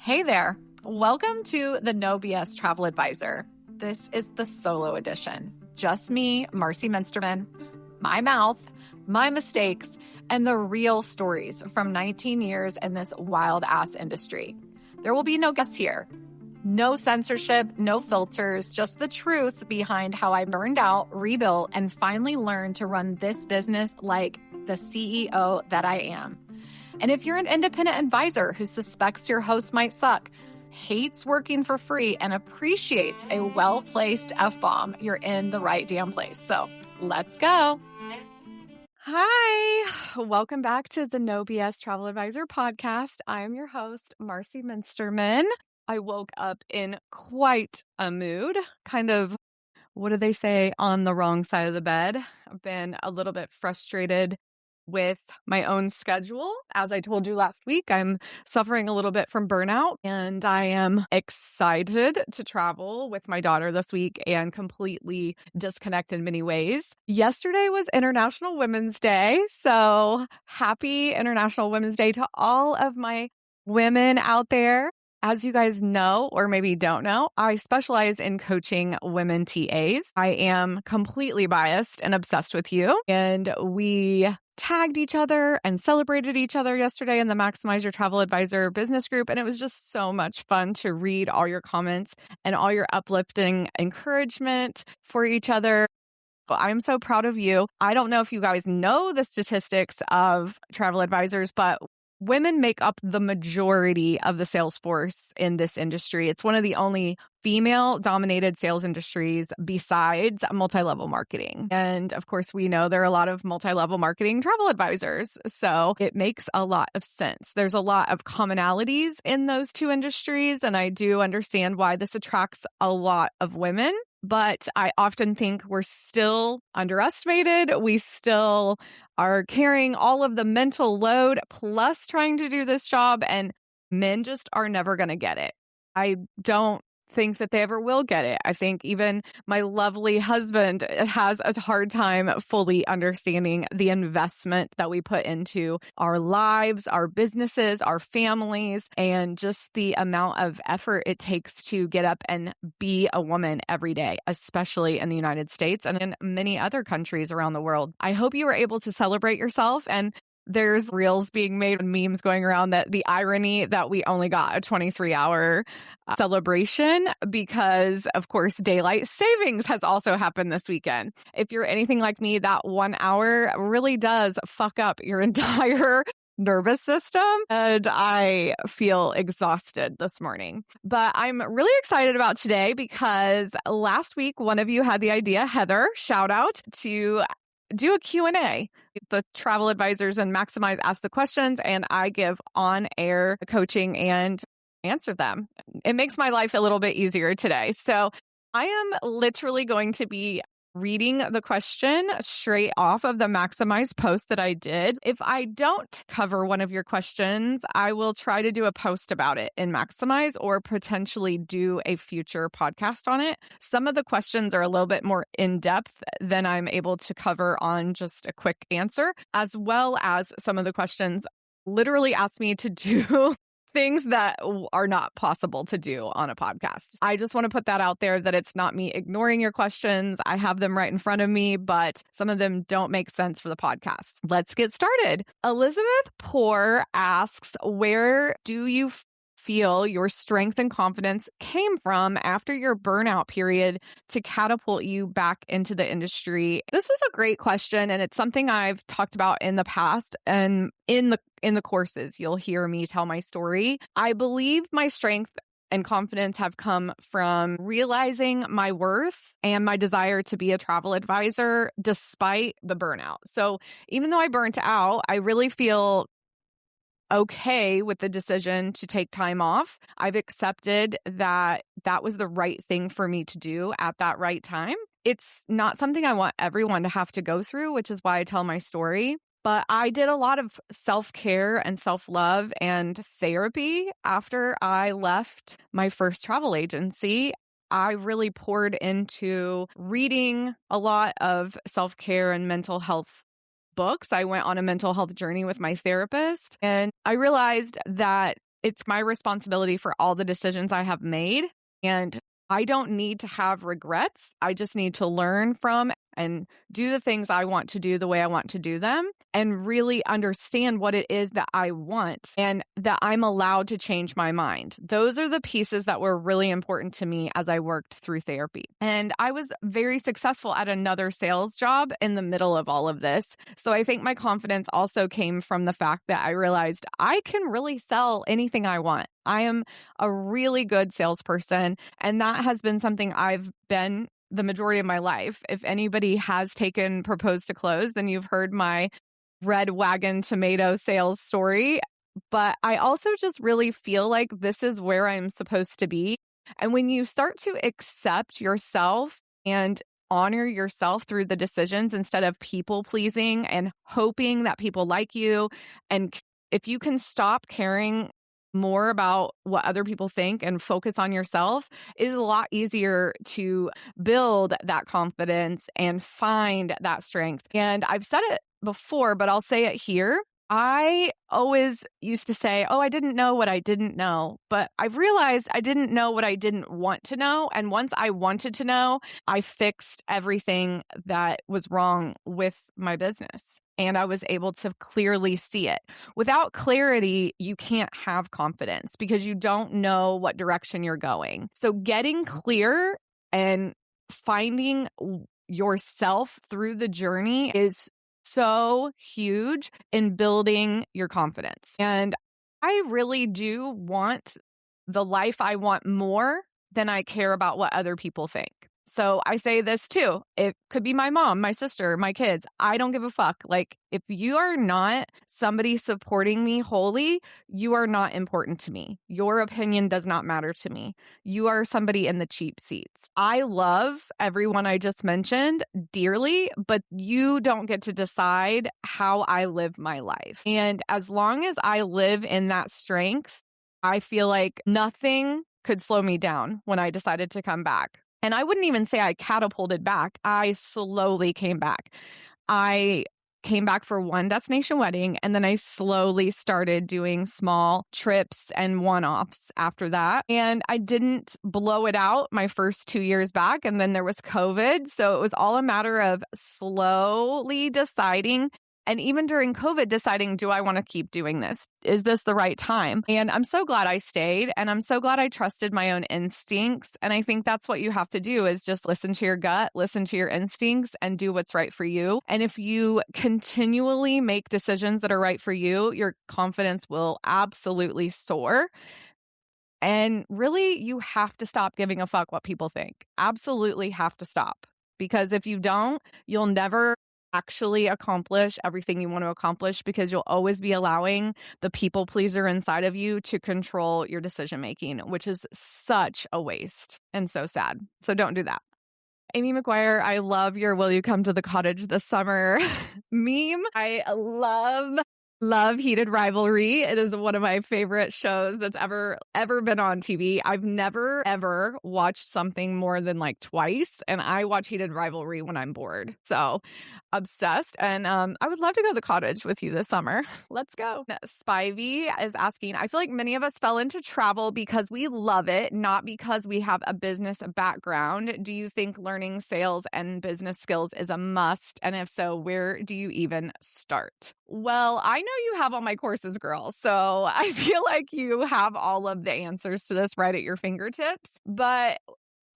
Hey there. Welcome to the No BS Travel Advisor. This is the solo edition. Just me, Marcie Muensterman, my mouth, my mistakes, and the real stories from 19 years in this wild-ass industry. There will be no guests here. No censorship, no filters, just the truth behind how I burned out, rebuilt, and finally learned to run this business like the CEO that I am. And if you're an independent advisor who suspects your host might suck, hates working for free, and appreciates a well-placed F-bomb, you're in the right damn place. So let's go. Hi, welcome back to the No BS Travel Advisor podcast. I am your host, Marcie Muensterman. I woke up in quite a mood, kind of, what do they say, on the wrong side of the bed. I've been a little bit frustrated with my own schedule. As I told you last week, I'm suffering a little bit from burnout, and I am excited to travel with my daughter this week and completely disconnect in many ways. Yesterday was International Women's Day, so happy International Women's Day to all of my women out there. As you guys know, or maybe don't know, I specialize in coaching women TAs. I am completely biased and obsessed with you, and we tagged each other and celebrated each other yesterday in the Maximize Your Travel Advisor business group. And it was just so much fun to read all your comments and all your uplifting encouragement for each other. I'm so proud of you. I don't know if you guys know the statistics of travel advisors, but women make up the majority of the sales force in this industry. It's one of the only female-dominated sales industries besides multi-level marketing. And of course, we know there are a lot of multi-level marketing travel advisors, so it makes a lot of sense. There's a lot of commonalities in those two industries, and I do understand why this attracts a lot of women. But I often think we're still underestimated. We still are carrying all of the mental load plus trying to do this job, and men just are never going to get it. I don't think that they ever will get it. I think even my lovely husband has a hard time fully understanding the investment that we put into our lives, our businesses, our families, and just the amount of effort it takes to get up and be a woman every day, especially in the United States and in many other countries around the world. I hope you were able to celebrate yourself, and there's reels being made and memes going around that the irony that we only got a 23-hour celebration because, of course, daylight savings has also happened this weekend. If you're anything like me, that 1 hour really does fuck up your entire nervous system, and I feel exhausted this morning. But I'm really excited about today because last week, one of you had the idea, Heather, shout out, to do a Q&A. The travel advisors and Maximize ask the questions, and I give on-air coaching and answer them. It makes my life a little bit easier today. So I am literally going to be reading the question straight off of the Maximize post that I did. If I don't cover one of your questions, I will try to do a post about it in Maximize or potentially do a future podcast on it. Some of the questions are a little bit more in-depth than I'm able to cover on just a quick answer, as well as some of the questions literally ask me to do things that are not possible to do on a podcast. I just want to put that out there that it's not me ignoring your questions. I have them right in front of me, but some of them don't make sense for the podcast. Let's get started. Elizabeth Poor asks, where do you feel your strength and confidence came from after your burnout period to catapult you back into the industry? This is a great question, and it's something I've talked about in the past, and in the courses, you'll hear me tell my story. I believe my strength and confidence have come from realizing my worth and my desire to be a travel advisor despite the burnout. So even though I burnt out, I really feel okay with the decision to take time off. I've accepted that that was the right thing for me to do at that right time. It's not something I want everyone to have to go through, which is why I tell my story. But I did a lot of self-care and self-love and therapy after I left my first travel agency. I really poured into reading a lot of self-care and mental health books. I went on a mental health journey with my therapist, and I realized that it's my responsibility for all the decisions I have made. And I don't need to have regrets. I just need to learn from and do the things I want to do the way I want to do them and really understand what it is that I want and that I'm allowed to change my mind. Those are the pieces that were really important to me as I worked through therapy. And I was very successful at another sales job in the middle of all of this. So I think my confidence also came from the fact that I realized I can really sell anything I want. I am a really good salesperson, and that has been something I've been the majority of my life. If anybody has taken Propose to Close, then you've heard my red wagon tomato sales story. But I also just really feel like this is where I'm supposed to be. And when you start to accept yourself and honor yourself through the decisions instead of people pleasing and hoping that people like you, and if you can stop caring more about what other people think and focus on yourself, it is a lot easier to build that confidence and find that strength. And I've said it before, but I'll say it here. I always used to say, oh, I didn't know what I didn't know. But I've realized I didn't know what I didn't want to know. And once I wanted to know, I fixed everything that was wrong with my business. And I was able to clearly see it. Without clarity, you can't have confidence because you don't know what direction you're going. So getting clear and finding yourself through the journey is so huge in building your confidence. And I really do want the life I want more than I care about what other people think. So I say this too. It could be my mom, my sister, my kids. I don't give a fuck. Like, if you are not somebody supporting me wholly, you are not important to me. Your opinion does not matter to me. You are somebody in the cheap seats. I love everyone I just mentioned dearly, but you don't get to decide how I live my life. And as long as I live in that strength, I feel like nothing could slow me down when I decided to come back. And I wouldn't even say I catapulted back. I slowly came back. I came back for one destination wedding, and then I slowly started doing small trips and one-offs after that. And I didn't blow it out my first 2 years back, and then there was COVID. So it was all a matter of slowly deciding. And even during COVID, deciding, do I want to keep doing this? Is this the right time? And I'm so glad I stayed. And I'm so glad I trusted my own instincts. And I think that's what you have to do is just listen to your gut, listen to your instincts, and do what's right for you. And if you continually make decisions that are right for you, your confidence will absolutely soar. And really, you have to stop giving a fuck what people think. Absolutely have to stop. Because if you don't, you'll never actually accomplish everything you want to accomplish because you'll always be allowing the people pleaser inside of you to control your decision making, which is such a waste and so sad. So don't do that. Amy McGuire, I love your Will You Come to the Cottage this summer meme. I love Heated Rivalry. It is one of my favorite shows that's ever been on TV. I've never, ever watched something more than like twice, and I watch Heated Rivalry when I'm bored. So obsessed. And I would love to go to the cottage with you this summer. Let's go. Spivey is asking, I feel like many of us fell into travel because we love it, not because we have a business background. Do you think learning sales and business skills is a must? And if so, where do you even start? Well, I know you have all my courses, girl. So I feel like you have all of the answers to this right at your fingertips. But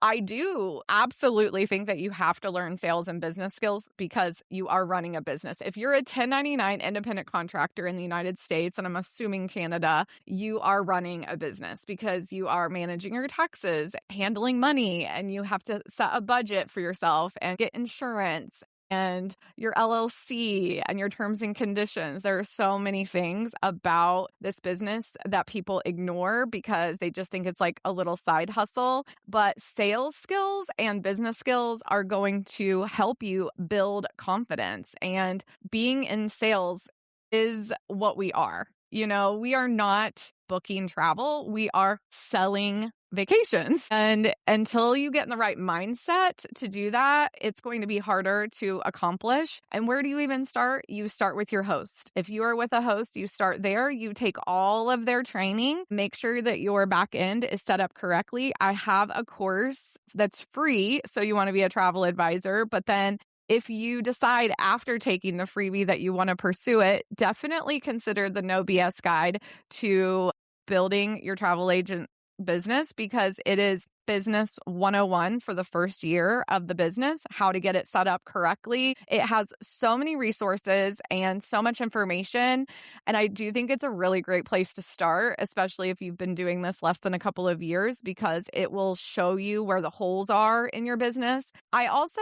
I do absolutely think that you have to learn sales and business skills because you are running a business. If you're a 1099 independent contractor in the United States, and I'm assuming Canada, you are running a business because you are managing your taxes, handling money, and you have to set a budget for yourself and get insurance and your LLC and your terms and conditions. There are so many things about this business that people ignore because they just think it's like a little side hustle. But sales skills and business skills are going to help you build confidence. And being in sales is what we are. You know, we are not booking travel. We are selling vacations. And until you get in the right mindset to do that, it's going to be harder to accomplish. And where do you even start? You start with your host. If you are with a host, you start there. You take all of their training, make sure that your back end is set up correctly. I have a course that's free. So you want to be a travel advisor, but then if you decide after taking the freebie that you want to pursue it, definitely consider the No BS guide to building your travel agent business, because it is business 101 for the first year of the business, how to get it set up correctly. It has so many resources and so much information. And I do think it's a really great place to start, especially if you've been doing this less than a couple of years, because it will show you where the holes are in your business. I also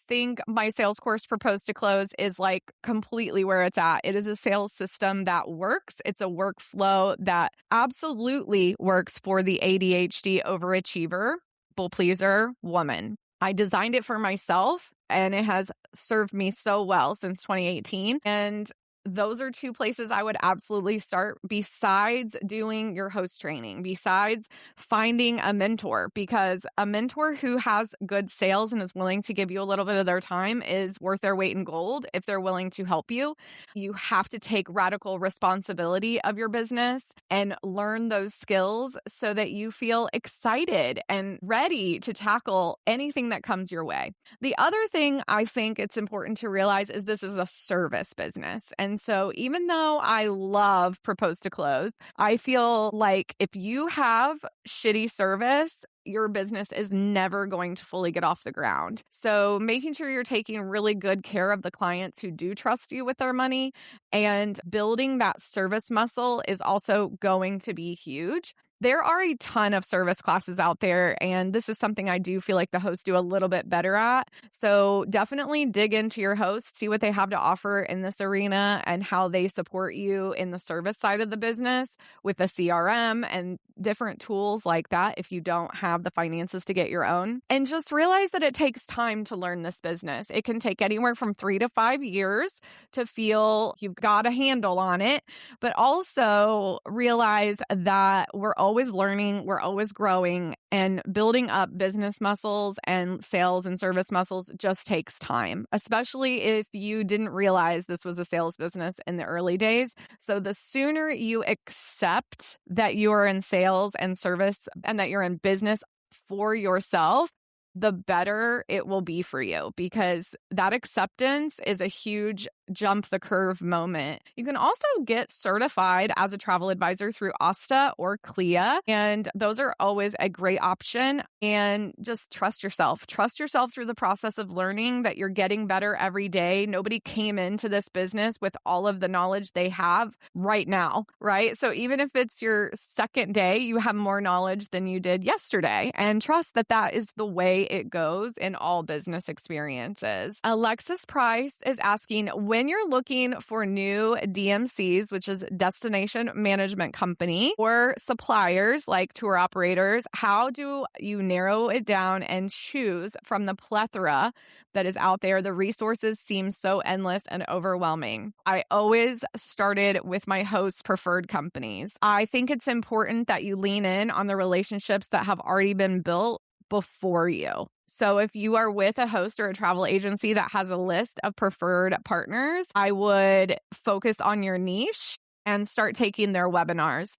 think my sales course, Propose to Close, is like completely where it's at. It is a sales system that works. It's a workflow that absolutely works for the ADHD overachiever, people pleaser woman. I designed it for myself and it has served me so well since 2018. And those are two places I would absolutely start, besides doing your host training, besides finding a mentor, because a mentor who has good sales and is willing to give you a little bit of their time is worth their weight in gold if they're willing to help you. You have to take radical responsibility of your business and learn those skills so that you feel excited and ready to tackle anything that comes your way. The other thing I think it's important to realize is this is a service business. And so even though I love Propose to Close, I feel like if you have shitty service, your business is never going to fully get off the ground. So making sure you're taking really good care of the clients who do trust you with their money and building that service muscle is also going to be huge. There are a ton of service classes out there, and this is something I do feel like the hosts do a little bit better at. So definitely dig into your host, see what they have to offer in this arena and how they support you in the service side of the business with the CRM and different tools like that if you don't have the finances to get your own. And just realize that it takes time to learn this business. It can take anywhere from 3 to 5 years to feel you've got a handle on it, but also realize that we're always learning, we're always growing, and building up business muscles and sales and service muscles just takes time, especially if you didn't realize this was a sales business in the early days. So the sooner you accept that you are in sales and service and that you're in business for yourself, the better it will be for you, because that acceptance is a huge jump the curve moment. You can also get certified as a travel advisor through ASTA or CLIA, and those are always a great option. And just trust yourself. Trust yourself through the process of learning that you're getting better every day. Nobody came into this business with all of the knowledge they have right now, right? So even if it's your second day, you have more knowledge than you did yesterday. And trust that that is the way it goes in all business experiences. Alexis Price is asking, when you're looking for new DMCs, which is destination management company, or suppliers like tour operators, how do you narrow it down and choose from the plethora that is out there? The resources seem so endless and overwhelming. I always started with my host preferred companies. I think it's important that you lean in on the relationships that have already been built before you. So if you are with a host or a travel agency that has a list of preferred partners, I would focus on your niche and start taking their webinars.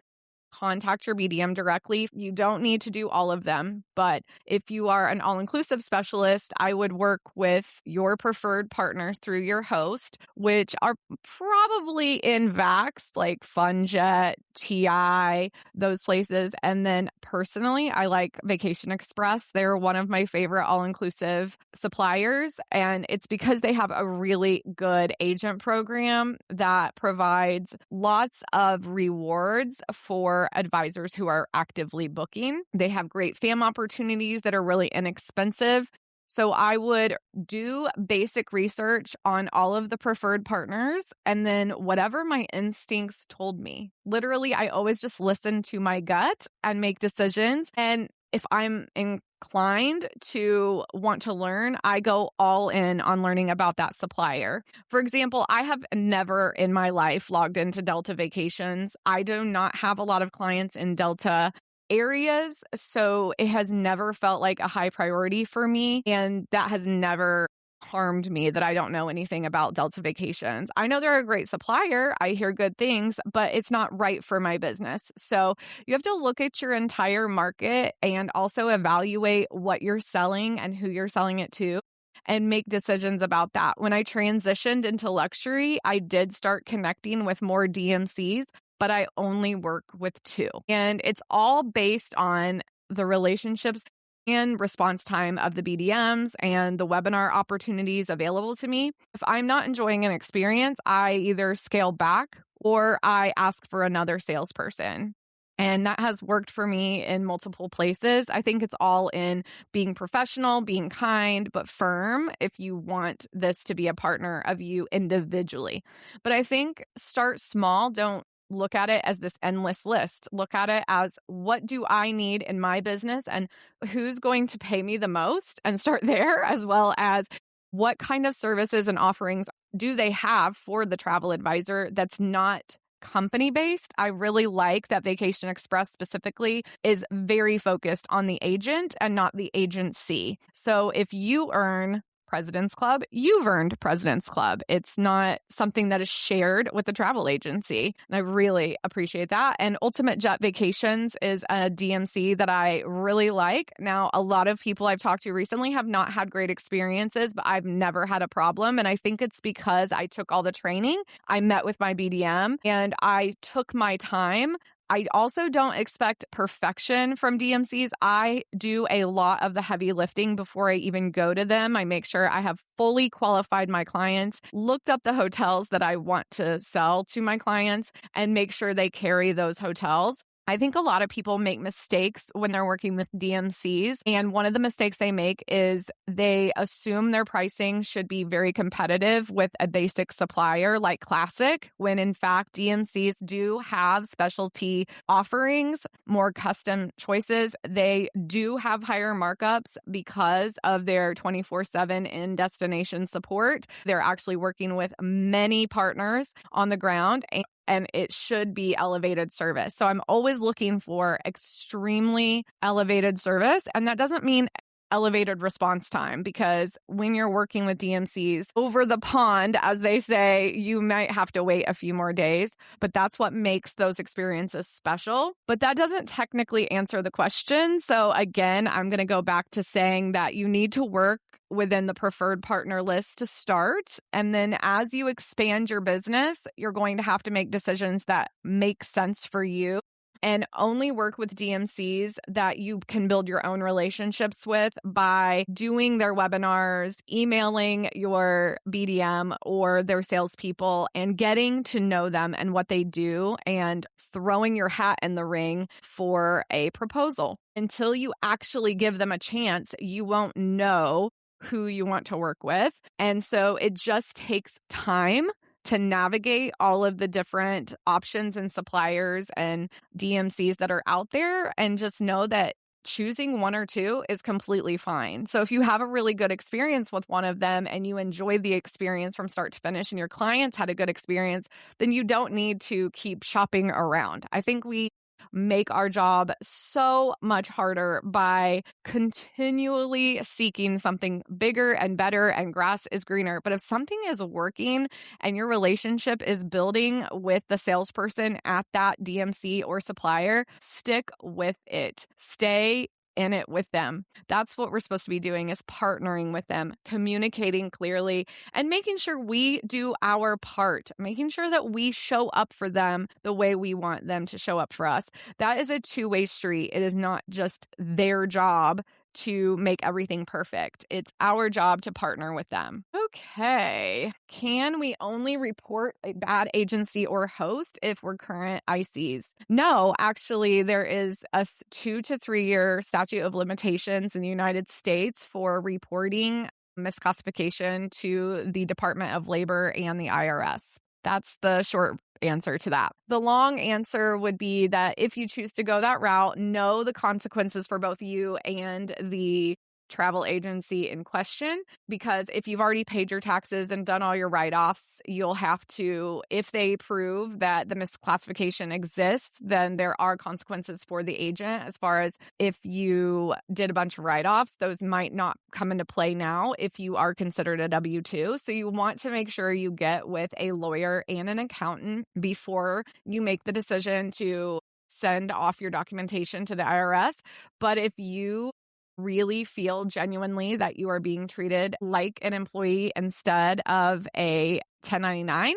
Contact your BDM directly. You don't need to do all of them, but if you are an all-inclusive specialist, I would work with your preferred partners through your host, which are probably in VAX, like FunJet, TI, those places. And then personally, I like Vacation Express. They're one of my favorite all-inclusive suppliers, and it's because they have a really good agent program that provides lots of rewards for advisors who are actively booking. They have great FAM opportunities that are really inexpensive. So I would do basic research on all of the preferred partners and then whatever my instincts told me. Literally, I always just listen to my gut and make decisions. And if I'm inclined to want to learn, I go all in on learning about that supplier. For example, I have never in my life logged into Delta Vacations. I do not have a lot of clients in Delta. areas. So it has never felt like a high priority for me. And that has never harmed me that I don't know anything about Delta Vacations. I know they're a great supplier. I hear good things, but it's not right for my business. So you have to look at your entire market and also evaluate what you're selling and who you're selling it to and make decisions about that. When I transitioned into luxury, I did start connecting with more DMCs, but I only work with two. And it's all based on the relationships and response time of the BDMs and the webinar opportunities available to me. If I'm not enjoying an experience, I either scale back or I ask for another salesperson. And that has worked for me in multiple places. I think it's all in being professional, being kind, but firm if you want this to be a partner of you individually. But I think start small. Don't look at it as this endless list. Look at it as what do I need in my business and who's going to pay me the most, and start there, as well as what kind of services and offerings do they have for the travel advisor that's not company based. I really like that Vacation Express specifically is very focused on the agent and not the agency. So if you earn President's Club, you've earned President's Club. It's not something that is shared with the travel agency. And I really appreciate that. And Ultimate Jet Vacations is a DMC that I really like. Now, a lot of people I've talked to recently have not had great experiences, but I've never had a problem. And I think it's because I took all the training. I met with my BDM and I took my time. I also don't expect perfection from DMCs. I do a lot of the heavy lifting before I even go to them. I make sure I have fully qualified my clients, looked up the hotels that I want to sell to my clients, and make sure they carry those hotels. I think a lot of people make mistakes when they're working with DMCs. And one of the mistakes they make is they assume their pricing should be very competitive with a basic supplier like Classic, when in fact DMCs do have specialty offerings, more custom choices. They do have higher markups because of their 24/7 in-destination support. They're actually working with many partners on the ground, and it should be elevated service. So I'm always looking for extremely elevated service. And that doesn't mean elevated response time, because when you're working with DMCs over the pond, as they say, you might have to wait a few more days, but that's what makes those experiences special. But that doesn't technically answer the question. So again, I'm going to go back to saying that you need to work within the preferred partner list to start. And then as you expand your business, you're going to have to make decisions that make sense for you, and only work with DMCs that you can build your own relationships with by doing their webinars, emailing your BDM or their salespeople, and getting to know them and what they do, and throwing your hat in the ring for a proposal. Until you actually give them a chance, you won't know who you want to work with. And so it just takes time to navigate all of the different options and suppliers and DMCs that are out there, and just know that choosing one or two is completely fine. So if you have a really good experience with one of them and you enjoy the experience from start to finish and your clients had a good experience, then you don't need to keep shopping around. I think we make our job so much harder by continually seeking something bigger and better, and grass is greener. But if something is working and your relationship is building with the salesperson at that DMC or supplier, stick with it. Stay in it with them. That's what we're supposed to be doing, is partnering with them, communicating clearly, and making sure we do our part, making sure that we show up for them the way we want them to show up for us. That is a two-way street. It is not just their job to make everything perfect. It's our job to partner with them. Okay. Can we only report a bad agency or host if we're current ICs? No, actually, there is a 2 to 3 year statute of limitations in the United States for reporting misclassification to the Department of Labor and the IRS. That's the short answer to that. The long answer would be that if you choose to go that route, know the consequences for both you and the travel agency in question, because if you've already paid your taxes and done all your write-offs, you'll have to, if they prove that the misclassification exists, then there are consequences for the agent. As far as if you did a bunch of write-offs, those might not come into play now if you are considered a W-2. So you want to make sure you get with a lawyer and an accountant before you make the decision to send off your documentation to the IRS. But if you really feel genuinely that you are being treated like an employee instead of a 1099,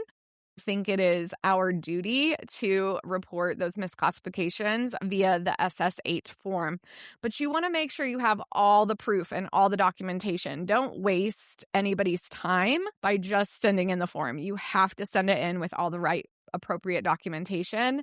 I think it is our duty to report those misclassifications via the SS8 form. But you want to make sure you have all the proof and all the documentation. Don't waste anybody's time by just sending in the form. You have to send it in with all the right appropriate documentation,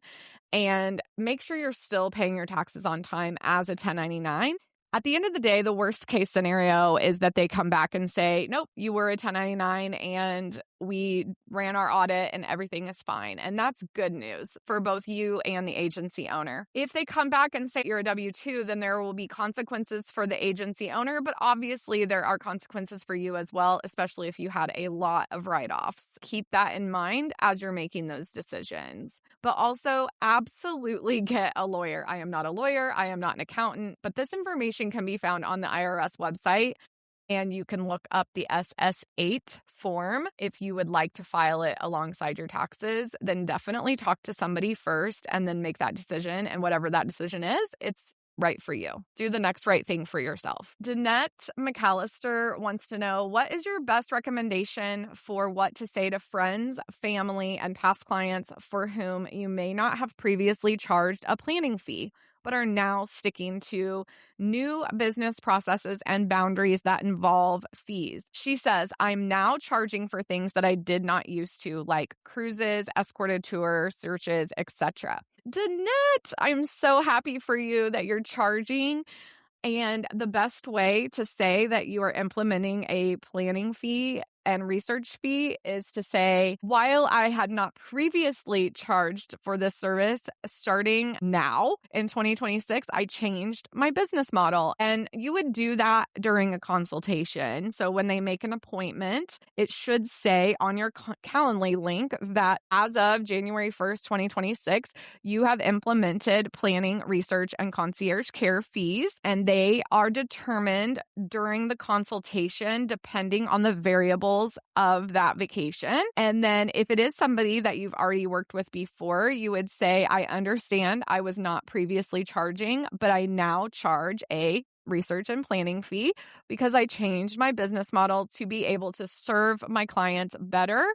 and make sure you're still paying your taxes on time as a 1099. At the end of the day, the worst case scenario is that they come back and say, nope, you were a 1099 and we ran our audit and everything is fine. And that's good news for both you and the agency owner. If they come back and say you're a W-2, then there will be consequences for the agency owner, but obviously there are consequences for you as well, especially if you had a lot of write-offs. Keep that in mind as you're making those decisions. But also absolutely get a lawyer. I am not a lawyer. I am not an accountant, but this information can be found on the IRS website. And you can look up the SS8 form if you would like to file it alongside your taxes. Then definitely talk to somebody first and then make that decision. And whatever that decision is, it's right for you. Do the next right thing for yourself. Danette McAllister wants to know, what is your best recommendation for what to say to friends, family, and past clients for whom you may not have previously charged a planning fee, but are now sticking to new business processes and boundaries that involve fees? She says, I'm now charging for things that I did not used to, like cruises, escorted tour, searches, etc. Danette, I'm so happy for you that you're charging. And the best way to say that you are implementing a planning fee and research fee is to say, while I had not previously charged for this service, starting now in 2026, I changed my business model. And you would do that during a consultation. So when they make an appointment, it should say on your Calendly link that as of January 1st, 2026, you have implemented planning, research, and concierge care fees, and they are determined during the consultation depending on the variables of that vacation. And then if it is somebody that you've already worked with before, you would say, I understand I was not previously charging, but I now charge a research and planning fee because I changed my business model to be able to serve my clients better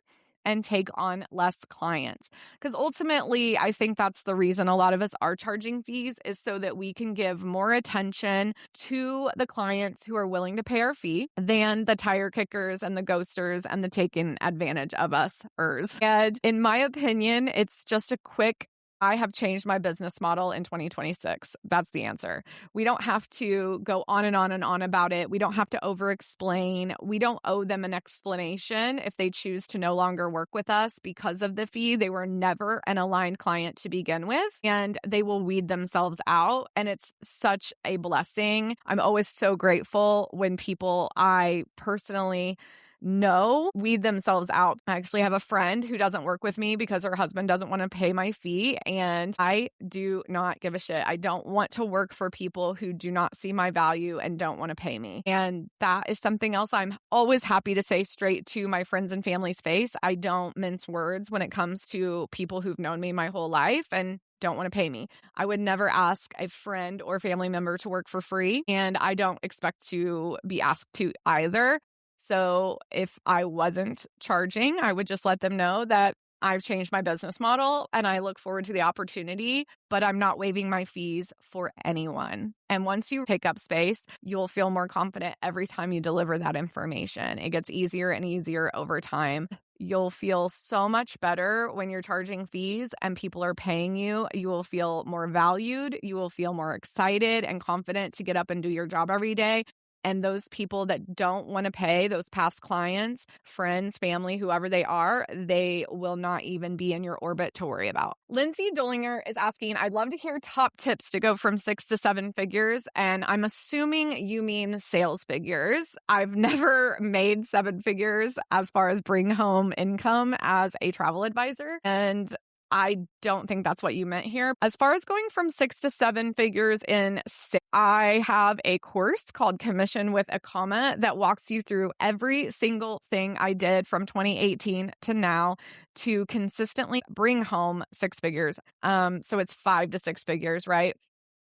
and take on less clients. Because ultimately, I think that's the reason a lot of us are charging fees, is so that we can give more attention to the clients who are willing to pay our fee than the tire kickers and the ghosters and the taking advantage of us-ers. And in my opinion, it's just a quick, I have changed my business model in 2026. That's the answer. We don't have to go on and on and on about it. We don't have to over-explain. We don't owe them an explanation if they choose to no longer work with us because of the fee. They were never an aligned client to begin with, and they will weed themselves out. And it's such a blessing. I'm always so grateful when people I personally weed themselves out. I actually have a friend who doesn't work with me because her husband doesn't want to pay my fee, and I do not give a shit. I don't want to work for people who do not see my value and don't want to pay me. And that is something else I'm always happy to say straight to my friends and family's face. I don't mince words when it comes to people who've known me my whole life and don't want to pay me. I would never ask a friend or family member to work for free, and I don't expect to be asked to either. So if I wasn't charging, I would just let them know that I've changed my business model and I look forward to the opportunity, but I'm not waiving my fees for anyone. And once you take up space, you'll feel more confident every time you deliver that information. It gets easier and easier over time. You'll feel so much better when you're charging fees and people are paying you. You will feel more valued. You will feel more excited and confident to get up and do your job every day. And those people that don't want to pay, those past clients, friends, family, whoever they are, they will not even be in your orbit to worry about. Lindsay Dollinger is asking, I'd love to hear top tips to go from 6 to 7 figures. And I'm assuming you mean sales figures. I've never made 7 figures as far as bring home income as a travel advisor. And I don't think that's what you meant here. As far as going from 6 to 7 figures in sales, I have a course called Commission with a Comma that walks you through every single thing I did from 2018 to now to consistently bring home 6 figures. So it's 5 to 6 figures, right?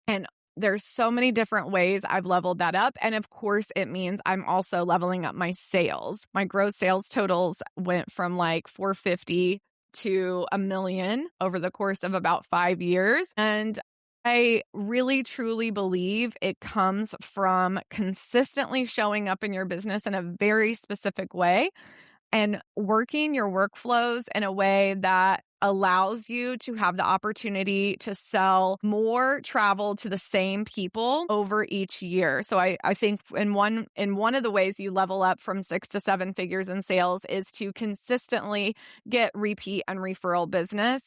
And there's so many different ways I've leveled that up. And of course, it means I'm also leveling up my sales. My gross sales totals went from like 450 to $1 million over the course of about 5 years. And I really, truly believe it comes from consistently showing up in your business in a very specific way and working your workflows in a way that allows you to have the opportunity to sell more travel to the same people over each year. So I think in one of the ways you level up from 6 to 7 figures in sales is to consistently get repeat and referral business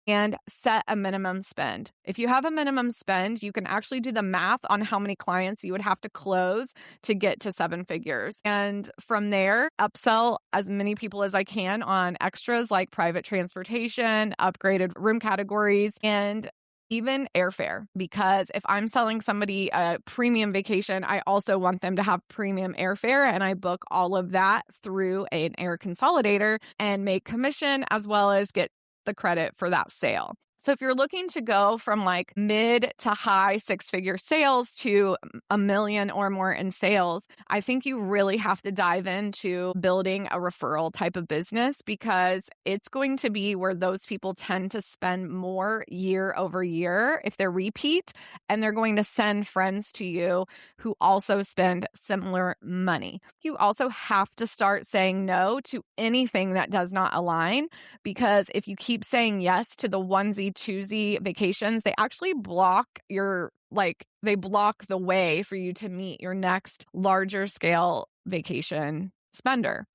and set a minimum spend. If you have a minimum spend, you can actually do the math on how many clients you would have to close to get to 7 figures. And from there, upsell as many people as I can on extras like private transportation, upgraded room categories, and even airfare. Because if I'm selling somebody a premium vacation, I also want them to have premium airfare. And I book all of that through an air consolidator and make commission as well as get the credit for that sale. So if you're looking to go from like mid to high 6-figure sales to $1 million or more in sales, I think you really have to dive into building a referral type of business because it's going to be where those people tend to spend more year over year if they're repeat, and they're going to send friends to you who also spend similar money. You also have to start saying no to anything that does not align, because if you keep saying yes to the onesie choosy vacations, they actually block they block the way for you to meet your next larger scale vacation spender.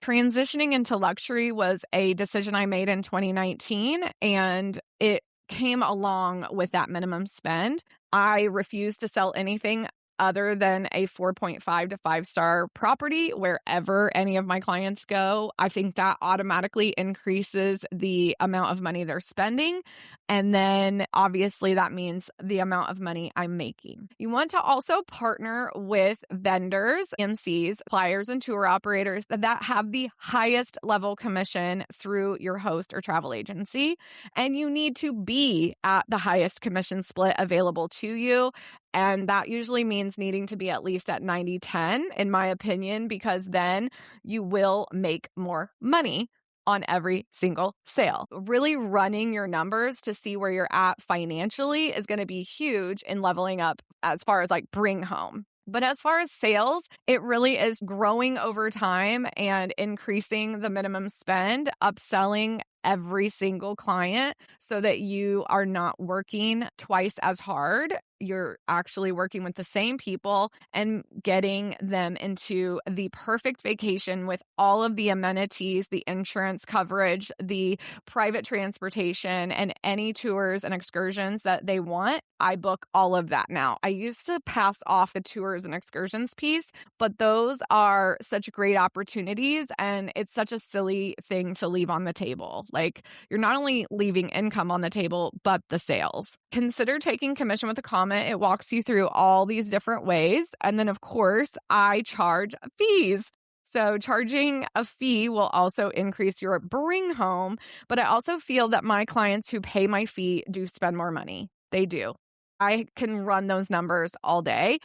Transitioning into luxury was a decision I made in 2019, and it came along with that minimum spend. I refused to sell anything other than a 4.5 to 5-star property wherever any of my clients go. I think that automatically increases the amount of money they're spending. And then obviously that means the amount of money I'm making. You want to also partner with vendors, MCs, suppliers, and tour operators that have the highest level commission through your host or travel agency. And you need to be at the highest commission split available to you. And that usually means needing to be at least at 90-10, in my opinion, because then you will make more money on every single sale. Really running your numbers to see where you're at financially is going to be huge in leveling up as far as like bring home. But as far as sales, it really is growing over time and increasing the minimum spend, upselling every single client so that you are not working twice as hard. You're actually working with the same people and getting them into the perfect vacation with all of the amenities, the insurance coverage, the private transportation, and any tours and excursions that they want. I book all of that now. I used to pass off the tours and excursions piece, but those are such great opportunities, and it's such a silly thing to leave on the table. Like, you're not only leaving income on the table, but the sales. Consider taking Commission with a Comma. It walks you through all these different ways. And then, of course, I charge fees. So charging a fee will also increase your bring home. But I also feel that my clients who pay my fee do spend more money. They do. I can run those numbers all day.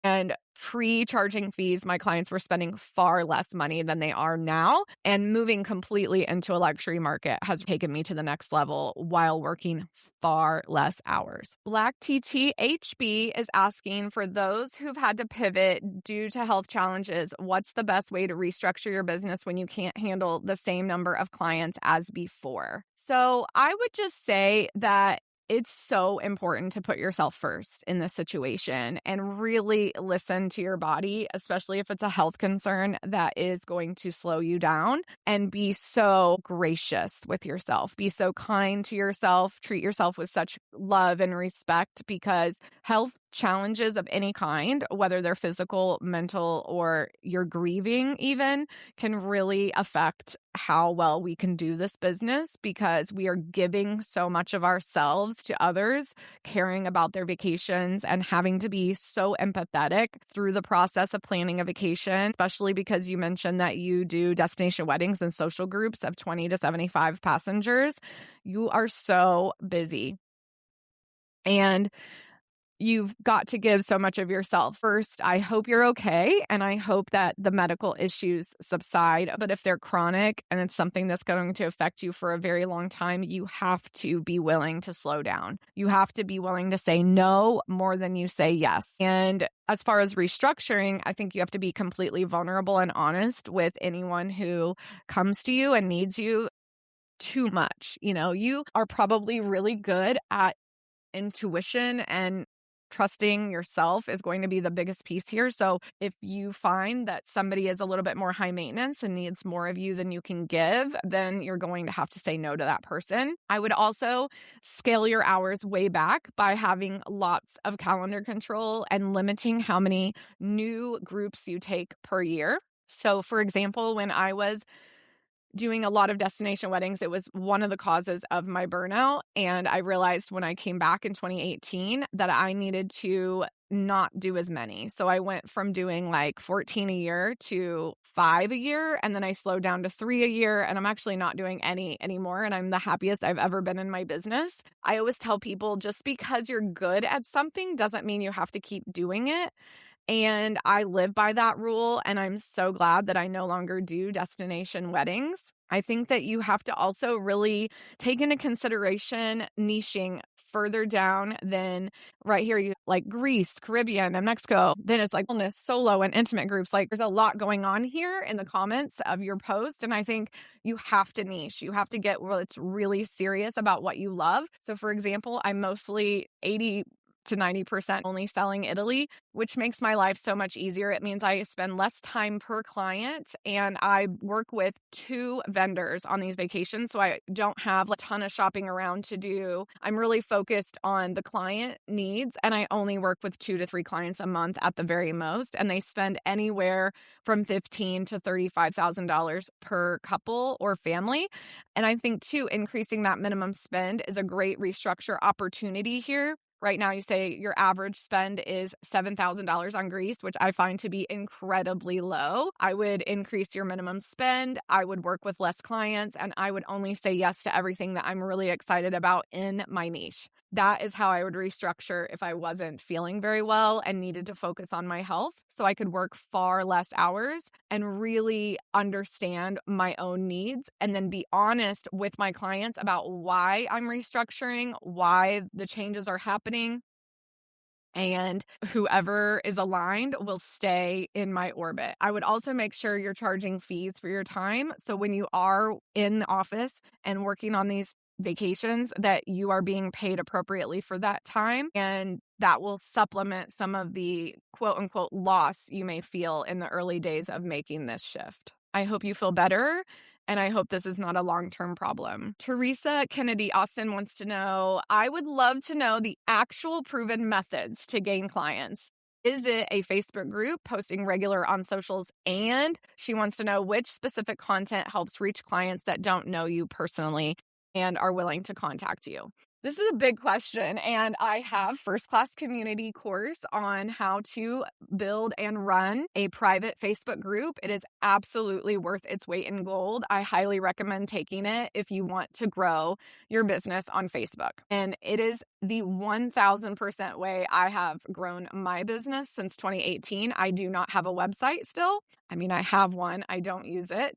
And pre-charging fees, my clients were spending far less money than they are now. And moving completely into a luxury market has taken me to the next level while working far less hours. Black TTHB is asking, for those who've had to pivot due to health challenges, what's the best way to restructure your business when you can't handle the same number of clients as before? So I would just say that It's so important to put yourself first in this situation and really listen to your body, especially if it's a health concern that is going to slow you down, and be so gracious with yourself. Be so kind to yourself. Treat yourself with such love and respect, because health challenges of any kind, whether they're physical, mental, or you're grieving even, can really affect how well we can do this business, because we are giving so much of ourselves to others, caring about their vacations and having to be so empathetic through the process of planning a vacation, especially because you mentioned that you do destination weddings and social groups of 20 to 75 passengers. You are so busy. And you've got to give so much of yourself. First, I hope you're okay, and I hope that the medical issues subside. But if they're chronic and it's something that's going to affect you for a very long time, you have to be willing to slow down. You have to be willing to say no more than you say yes. And as far as restructuring, I think you have to be completely vulnerable and honest with anyone who comes to you and needs you too much. You are probably really good at intuition, and trusting yourself is going to be the biggest piece here. So if you find that somebody is a little bit more high maintenance and needs more of you than you can give, then you're going to have to say no to that person. I would also scale your hours way back by having lots of calendar control and limiting how many new groups you take per year. So for example, when I was doing a lot of destination weddings, it was one of the causes of my burnout. And I realized when I came back in 2018 that I needed to not do as many. So I went from doing like 14 a year to 5 a year. And then I slowed down to 3 a year. And I'm actually not doing any anymore. And I'm the happiest I've ever been in my business. I always tell people, just because you're good at something doesn't mean you have to keep doing it. And I live by that rule, and I'm so glad that I no longer do destination weddings. I think that you have to also really take into consideration niching further down than right here. You like Greece, Caribbean, and Mexico. Then it's like wellness, solo, and intimate groups. Like there's a lot going on here in the comments of your post. And I think you have to niche. You have to get where it's really serious about what you love. So for example, I'm mostly 80 to 90% only selling Italy, which makes my life so much easier. It means I spend less time per client, and I work with 2 vendors on these vacations. So I don't have a ton of shopping around to do. I'm really focused on the client needs, and I only work with 2 to 3 clients a month at the very most. And they spend anywhere from $15,000 to $35,000 per couple or family. And I think too, increasing that minimum spend is a great restructure opportunity here. Right now, you say your average spend is $7,000 on Greece, which I find to be incredibly low. I would increase your minimum spend. I would work with less clients, and I would only say yes to everything that I'm really excited about in my niche. That is how I would restructure if I wasn't feeling very well and needed to focus on my health, so I could work far less hours and really understand my own needs, and then be honest with my clients about why I'm restructuring, why the changes are happening. And whoever is aligned will stay in my orbit. I would also make sure you're charging fees for your time. So when you are in the office and working on these vacations, that you are being paid appropriately for that time. And that will supplement some of the quote unquote loss you may feel in the early days of making this shift. I hope you feel better, and I hope this is not a long-term problem. Teresa Kennedy Austin wants to know, I would love to know the actual proven methods to gain clients. Is it a Facebook group, posting regular on socials? And she wants to know which specific content helps reach clients that don't know you personally and are willing to contact you. This is a big question, and I have first class community course on how to build and run a private Facebook group. It is absolutely worth its weight in gold. I highly recommend taking it if you want to grow your business on Facebook. And it is the 1000% way I have grown my business since 2018. I do not have a website still. I mean, I have one, I don't use it.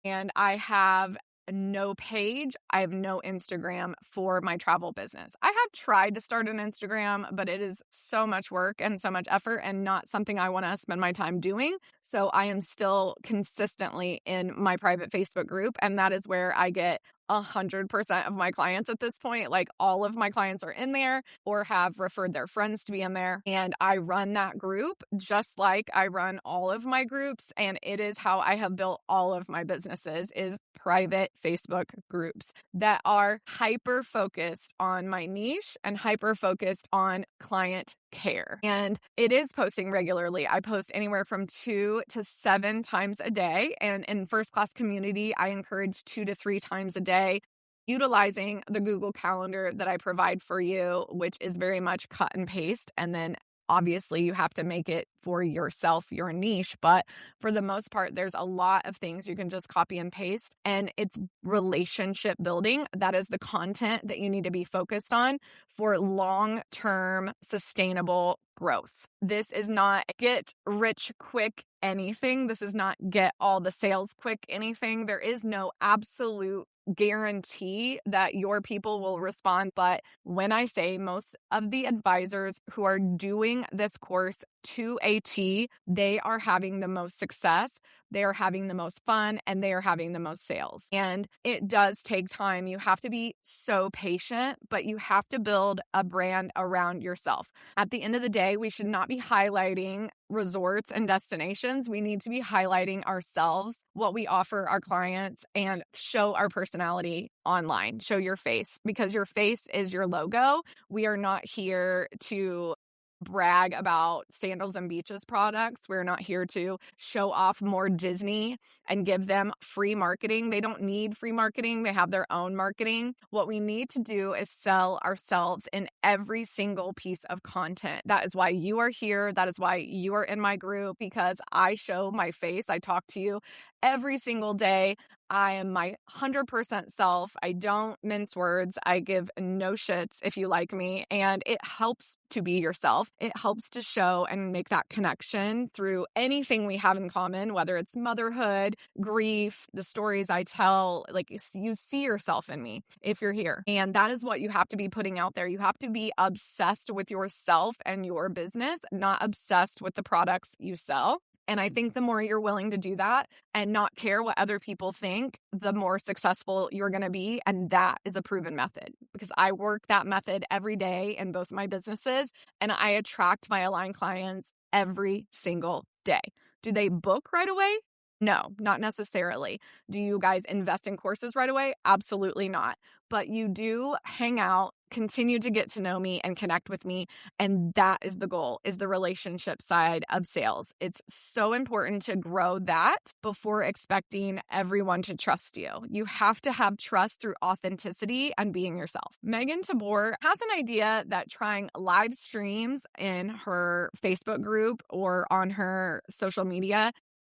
And I have no page. I have no Instagram for my travel business. I have tried to start an Instagram, but it is so much work and so much effort and not something I want to spend my time doing. So I am still consistently in my private Facebook group, and that is where I get 100% of my clients at this point. Like all of my clients are in there or have referred their friends to be in there. And I run that group just like I run all of my groups. And it is how I have built all of my businesses, is private Facebook groups that are hyper focused on my niche and hyper focused on client care. And it is posting regularly. I post anywhere from 2 to 7 times a day. And in First Class Community, I encourage 2 to 3 times a day, utilizing the Google Calendar that I provide for you, which is very much cut and paste. And then obviously you have to make it for yourself, your niche. But for the most part, there's a lot of things you can just copy and paste. And it's relationship building. That is the content that you need to be focused on for long-term sustainable growth. This is not get rich quick anything. This is not get all the sales quick anything. There is no absolute guarantee that your people will respond. But when I say most of the advisors who are doing this course to a T, they are having the most success, they are having the most fun, and they are having the most sales. And it does take time. You have to be so patient, but you have to build a brand around yourself. At the end of the day, we should not be highlighting resorts and destinations. We need to be highlighting ourselves, what we offer our clients, and show our personality online. Show your face, because your face is your logo. We are not here to brag about Sandals and Beaches products. We're not here to show off more Disney and give them free marketing. They don't need free marketing. They have their own marketing. What we need to do is sell ourselves in every single piece of content. That is why you are here. That is why you are in my group, because I show my face. I talk to you every single day. I am my 100% self. I don't mince words. I give no shits if you like me. And it helps to be yourself. It helps to show and make that connection through anything we have in common, whether it's motherhood, grief, the stories I tell. Like, you see yourself in me if you're here. And that is what you have to be putting out there. You have to be obsessed with yourself and your business, not obsessed with the products you sell. And I think the more you're willing to do that and not care what other people think, the more successful you're going to be. And that is a proven method, because I work that method every day in both my businesses, and I attract my aligned clients every single day. Do they book right away? No, not necessarily. Do you guys invest in courses right away? Absolutely not. But you do hang out, continue to get to know me and connect with me. And that is the goal, is the relationship side of sales. It's so important to grow that before expecting everyone to trust you. You have to have trust through authenticity and being yourself. Megan Tabor has an idea that trying live streams in her Facebook group or on her social media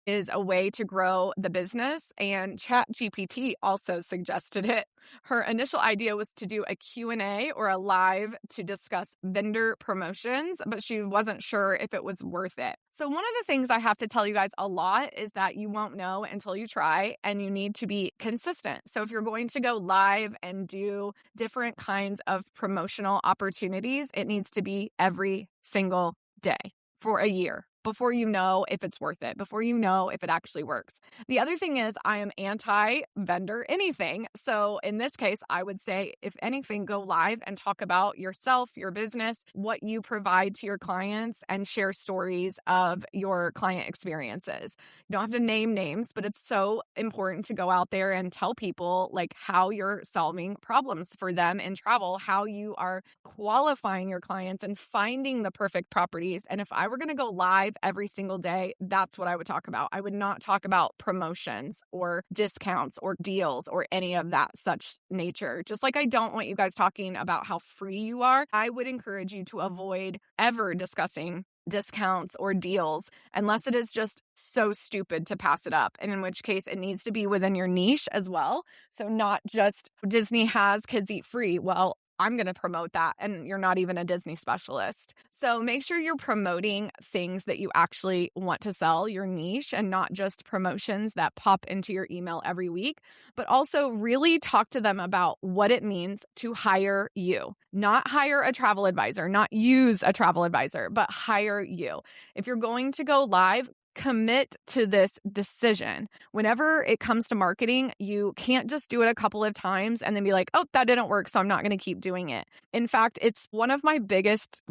is a way to grow the business, and ChatGPT also suggested it. Her initial idea was to do a Q&A or a live to discuss vendor promotions, but she wasn't sure if it was worth it. So one of the things I have to tell you guys a lot is that you won't know until you try, and you need to be consistent. So if you're going to go live and do different kinds of promotional opportunities, it needs to be every single day for a year, before you know if it's worth it, before you know if it actually works. The other thing is, I am anti-vendor anything. So in this case, I would say, if anything, go live and talk about yourself, your business, what you provide to your clients, and share stories of your client experiences. You don't have to name names, but it's so important to go out there and tell people like how you're solving problems for them in travel, how you are qualifying your clients and finding the perfect properties. And if I were going to go live every single day, that's what I would talk about. I would not talk about promotions or discounts or deals or any of that such nature. Just like I don't want you guys talking about how free you are, I would encourage you to avoid ever discussing discounts or deals unless it is just so stupid to pass it up. And in which case it needs to be within your niche as well. So not just Disney has kids eat free. Well, I'm going to promote that, and you're not even a Disney specialist. So make sure you're promoting things that you actually want to sell, your niche, and not just promotions that pop into your email every week, but also really talk to them about what it means to hire you, not hire a travel advisor, not use a travel advisor, but hire you. If you're going to go live, commit to this decision. Whenever it comes to marketing, you can't just do it a couple of times and then be like, oh, that didn't work, so I'm not going to keep doing it. In fact, it's one of my biggest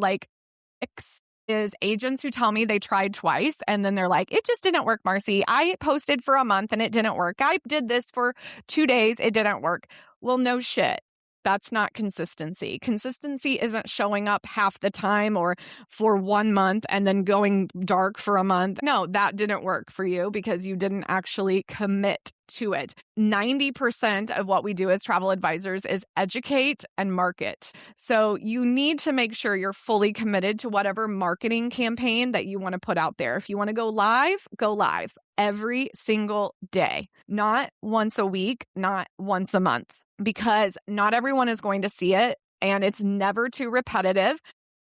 is agents who tell me they tried twice and then they're like, it just didn't work, Marcie. I posted for a month and it didn't work. I did this for 2 days. It didn't work. Well, no shit. That's not consistency. Consistency isn't showing up half the time or for 1 month and then going dark for a month. No, that didn't work for you because you didn't actually commit to it. 90% of what we do as travel advisors is educate and market. So you need to make sure you're fully committed to whatever marketing campaign that you want to put out there. If you want to go live every single day, not once a week, not once a month, because not everyone is going to see it and it's never too repetitive.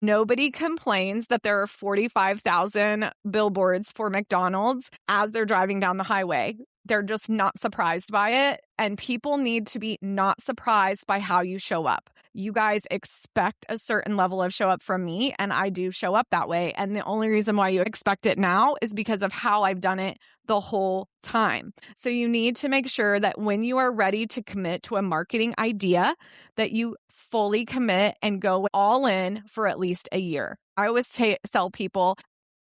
Nobody complains that there are 45,000 billboards for McDonald's as they're driving down the highway. They're just not surprised by it. And people need to be not surprised by how you show up. You guys expect a certain level of show up from me, and I do show up that way. And the only reason why you expect it now is because of how I've done it the whole time. So you need to make sure that when you are ready to commit to a marketing idea, that you fully commit and go all in for at least a year. I always tell people,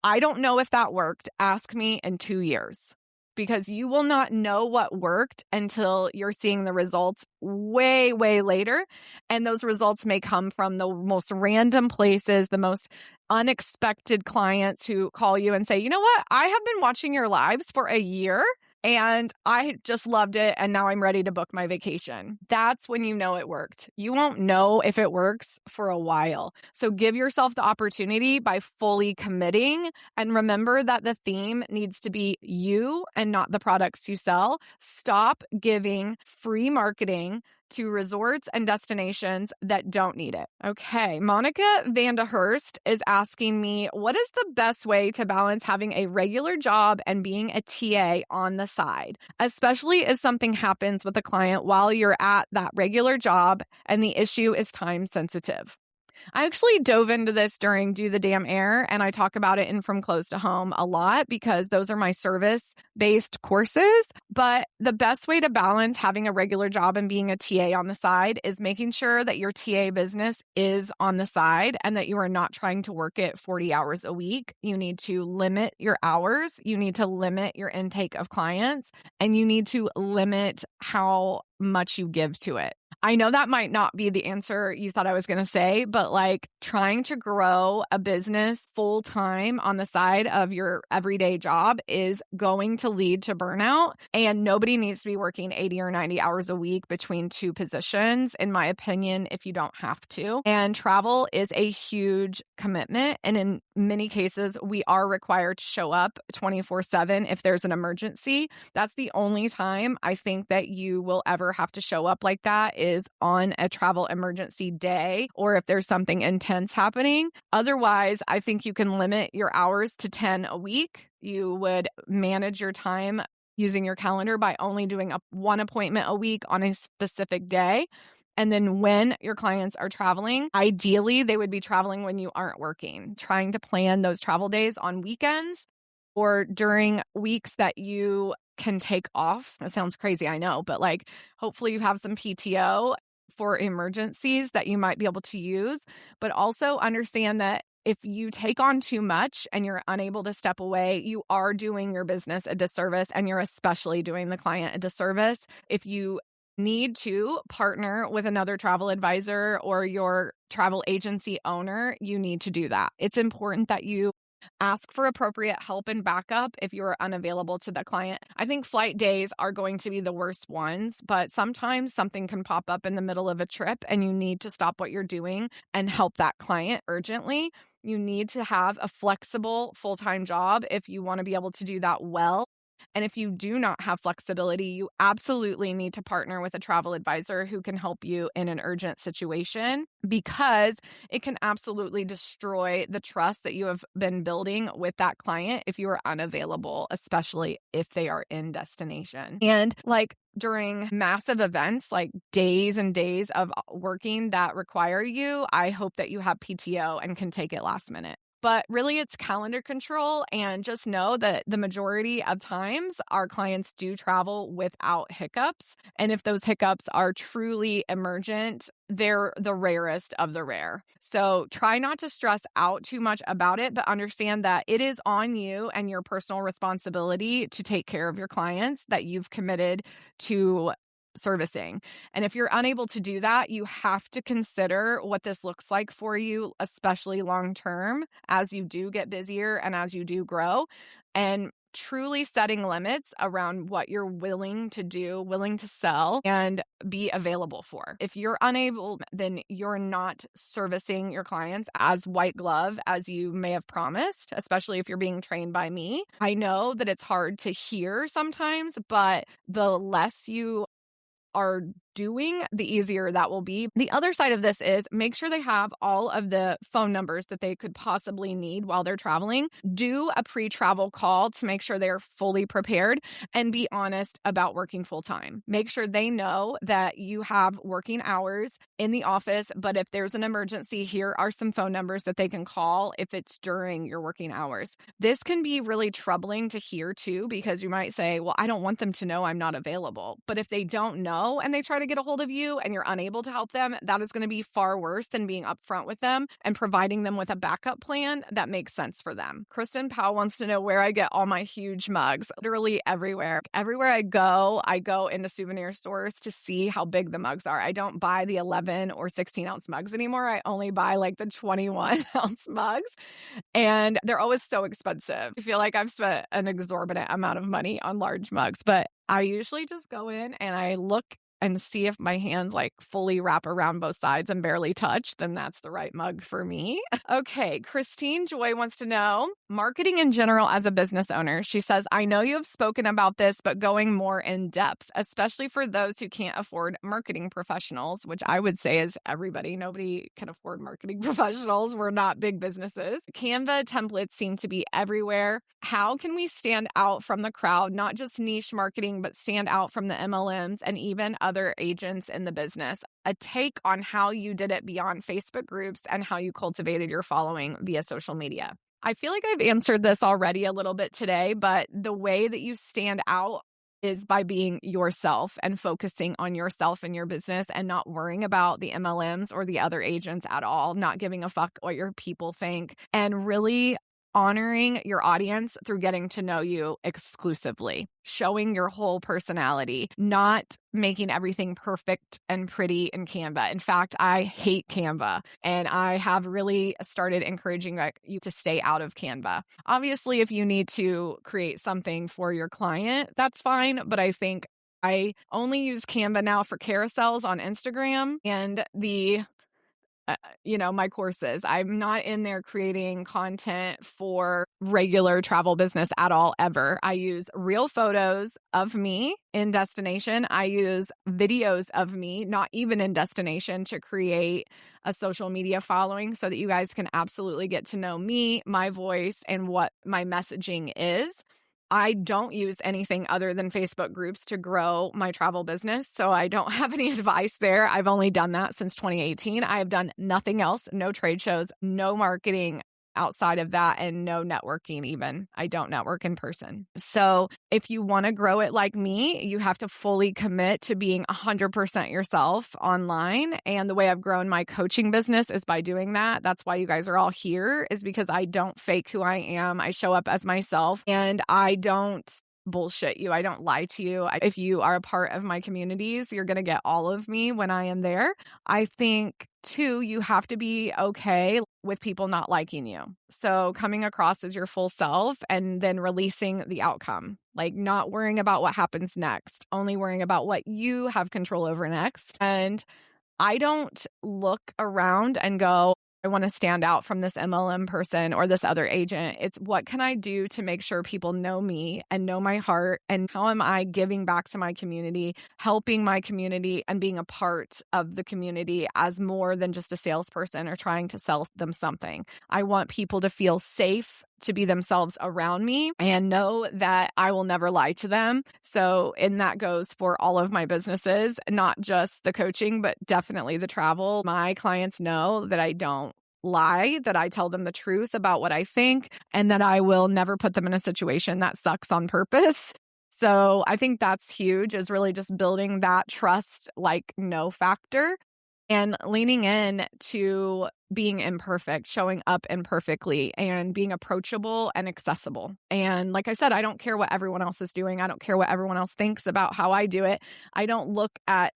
I don't know if that worked. Ask me in 2 years. Because you will not know what worked until you're seeing the results way, way later. And those results may come from the most random places, the most unexpected clients who call you and say, you know what? I have been watching your lives for a year and I just loved it. And now I'm ready to book my vacation. That's when you know it worked. You won't know if it works for a while. So give yourself the opportunity by fully committing. And remember that the theme needs to be you and not the products you sell. Stop giving free marketing to resorts and destinations that don't need it. Okay, Monica Vandehurst is asking me, what is the best way to balance having a regular job and being a TA on the side, especially if something happens with a client while you're at that regular job and the issue is time sensitive? I actually dove into this during Do the Damn Air, and I talk about it in From Close to Home a lot because those are my service-based courses. But the best way to balance having a regular job and being a TA on the side is making sure that your TA business is on the side and that you are not trying to work it 40 hours a week. You need to limit your hours. You need to limit your intake of clients, and you need to limit how much you give to it. I know that might not be the answer you thought I was going to say, but like trying to grow a business full time on the side of your everyday job is going to lead to burnout. And nobody needs to be working 80 or 90 hours a week between two positions, in my opinion, if you don't have to. And travel is a huge commitment. And in many cases, we are required to show up 24/7 if there's an emergency. That's the only time I think that you will ever have to show up like that is on a travel emergency day or if there's something intense happening. Otherwise, I think you can limit your hours to 10 a week. You would manage your time using your calendar by only doing one appointment a week on a specific day. And then when your clients are traveling, ideally, they would be traveling when you aren't working, trying to plan those travel days on weekends or during weeks that you can take off. That sounds crazy, I know, but like hopefully you have some PTO for emergencies that you might be able to use, but also understand that if you take on too much and you're unable to step away, you are doing your business a disservice and you're especially doing the client a disservice. If you need to partner with another travel advisor or your travel agency owner, you need to do that. It's important that you ask for appropriate help and backup if you're unavailable to the client. I think flight days are going to be the worst ones, but sometimes something can pop up in the middle of a trip and you need to stop what you're doing and help that client urgently. You need to have a flexible full-time job if you want to be able to do that well. And if you do not have flexibility, you absolutely need to partner with a travel advisor who can help you in an urgent situation because it can absolutely destroy the trust that you have been building with that client if you are unavailable, especially if they are in destination. And like during massive events, like days and days of working that require you, I hope that you have PTO and can take it last minute. But really, it's calendar control. And just know that the majority of times our clients do travel without hiccups. And if those hiccups are truly emergent, they're the rarest of the rare. So try not to stress out too much about it, but understand that it is on you and your personal responsibility to take care of your clients that you've committed to servicing. And if you're unable to do that, you have to consider what this looks like for you, especially long term, as you do get busier and as you do grow. And truly setting limits around what you're willing to do, willing to sell, and be available for. If you're unable, then you're not servicing your clients as white glove as you may have promised, especially if you're being trained by me. I know that it's hard to hear sometimes, but the less you are doing, the easier that will be. The other side of this is make sure they have all of the phone numbers that they could possibly need while they're traveling. Do a pre-travel call to make sure they're fully prepared, and be honest about working full time. Make sure they know that you have working hours in the office, but if there's an emergency, here are some phone numbers that they can call if it's during your working hours. This can be really troubling to hear too, because you might say, well, I don't want them to know I'm not available. But if they don't know and they try to get a hold of you and you're unable to help them, that is going to be far worse than being upfront with them and providing them with a backup plan that makes sense for them. Kristen Powell wants to know where I get all my huge mugs. Literally everywhere. Everywhere I go into souvenir stores to see how big the mugs are. I don't buy the 11 or 16 ounce mugs anymore. I only buy like the 21 ounce mugs, and they're always so expensive. I feel like I've spent an exorbitant amount of money on large mugs, but I usually just go in and I look and see if my hands like fully wrap around both sides and barely touch, then that's the right mug for me. Okay, Christine Joy wants to know marketing in general as a business owner. She says, I know you have spoken about this, but going more in depth, especially for those who can't afford marketing professionals, which I would say is everybody. Nobody can afford marketing professionals. We're not big businesses. Canva templates seem to be everywhere. How can we stand out from the crowd, not just niche marketing, but stand out from the MLMs and even other agents in the business? A take on how you did it beyond Facebook groups and how you cultivated your following via social media. I feel like I've answered this already a little bit today, but the way that you stand out is by being yourself and focusing on yourself and your business and not worrying about the MLMs or the other agents at all, not giving a fuck what your people think, and really honoring your audience through getting to know you exclusively, showing your whole personality, not making everything perfect and pretty in Canva. In fact, I hate Canva, and I have really started encouraging you to stay out of Canva. Obviously, if you need to create something for your client, that's fine, but I think I only use Canva now for carousels on Instagram and my courses. I'm not in there creating content for regular travel business at all, ever. I use real photos of me in destination. I use videos of me, not even in destination, to create a social media following so that you guys can absolutely get to know me, my voice, and what my messaging is. I don't use anything other than Facebook groups to grow my travel business, so I don't have any advice there. I've only done that since 2018. I have done nothing else, no trade shows, no marketing outside of that, and no networking even. I don't network in person. So if you want to grow it like me, you have to fully commit to being 100% yourself online. And the way I've grown my coaching business is by doing that. That's why you guys are all here, is because I don't fake who I am. I show up as myself, and I don't bullshit you. I don't lie to you. If you are a part of my communities, you're going to get all of me when I am there. I think too, you have to be okay with people not liking you. So coming across as your full self and then releasing the outcome, like not worrying about what happens next, only worrying about what you have control over next. And I don't look around and go, I want to stand out from this MLM person or this other agent. It's what can I do to make sure people know me and know my heart, and how am I giving back to my community, helping my community, and being a part of the community as more than just a salesperson or trying to sell them something. I want people to feel safe to be themselves around me and know that I will never lie to them. So, and that goes for all of my businesses, not just the coaching, but definitely the travel. My clients know that I don't lie, that I tell them the truth about what I think, and that I will never put them in a situation that sucks on purpose. So I think that's huge, is really just building that trust, like no factor, and leaning in to being imperfect, showing up imperfectly, and being approachable and accessible. And like I said, I don't care what everyone else is doing. I don't care what everyone else thinks about how I do it. I don't look at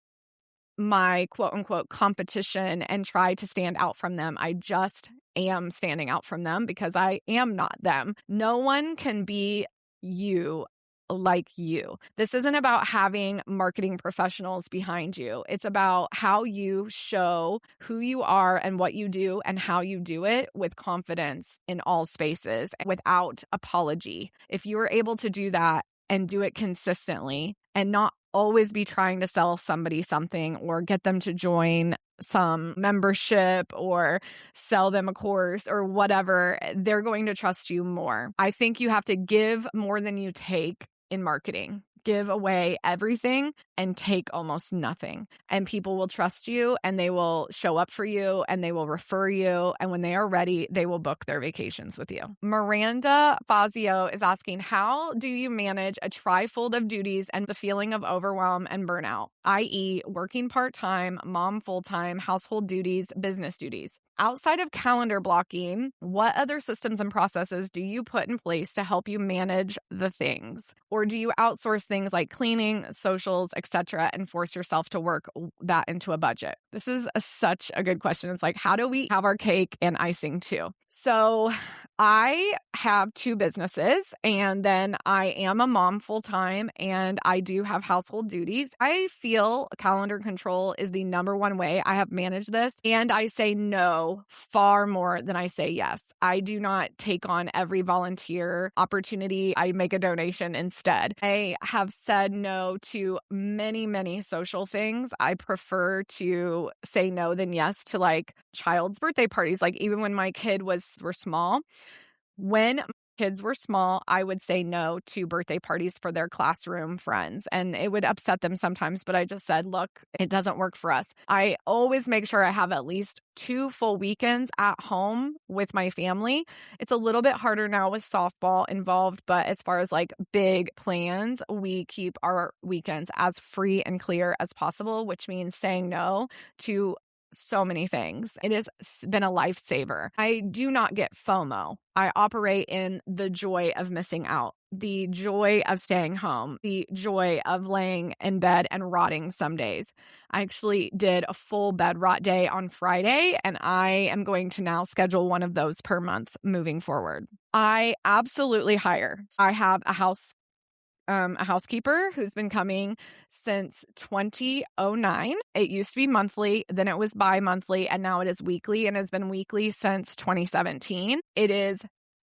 my quote unquote competition and try to stand out from them. I just am standing out from them because I am not them. No one can be you like you. This isn't about having marketing professionals behind you. It's about how you show who you are and what you do and how you do it with confidence in all spaces without apology. If you are able to do that and do it consistently and not always be trying to sell somebody something or get them to join some membership or sell them a course or whatever, they're going to trust you more. I think you have to give more than you take in marketing. Give away everything and take almost nothing. And people will trust you and they will show up for you and they will refer you. And when they are ready, they will book their vacations with you. Miranda Fazio is asking, how do you manage a trifold of duties and the feeling of overwhelm and burnout, i.e. working part-time, mom full-time, household duties, business duties? Outside of calendar blocking, what other systems and processes do you put in place to help you manage the things? Or do you outsource things like cleaning, socials, etc., and force yourself to work that into a budget? This is such a good question. It's like, how do we have our cake and icing too? So I have 2 businesses, and then I am a mom full-time, and I do have household duties. I feel calendar control is the number one way I have managed this, and I say no far more than I say yes. I do not take on every volunteer opportunity. I make a donation instead. I have said no to many, many social things. I prefer to say no than yes to like child's birthday parties. Like even when my kid were small, when kids were small, I would say no to birthday parties for their classroom friends. And it would upset them sometimes, but I just said, look, it doesn't work for us. I always make sure I have at least 2 full weekends at home with my family. It's a little bit harder now with softball involved, but as far as like big plans, we keep our weekends as free and clear as possible, which means saying no to so many things. It has been a lifesaver. I do not get FOMO. I operate in the joy of missing out, the joy of staying home, the joy of laying in bed and rotting some days. I actually did a full bed rot day on Friday, and I am going to now schedule one of those per month moving forward. I absolutely hire. I have a housekeeper who's been coming since 2009. It used to be monthly, then it was bi-monthly, and now it is weekly, and has been weekly since 2017. It is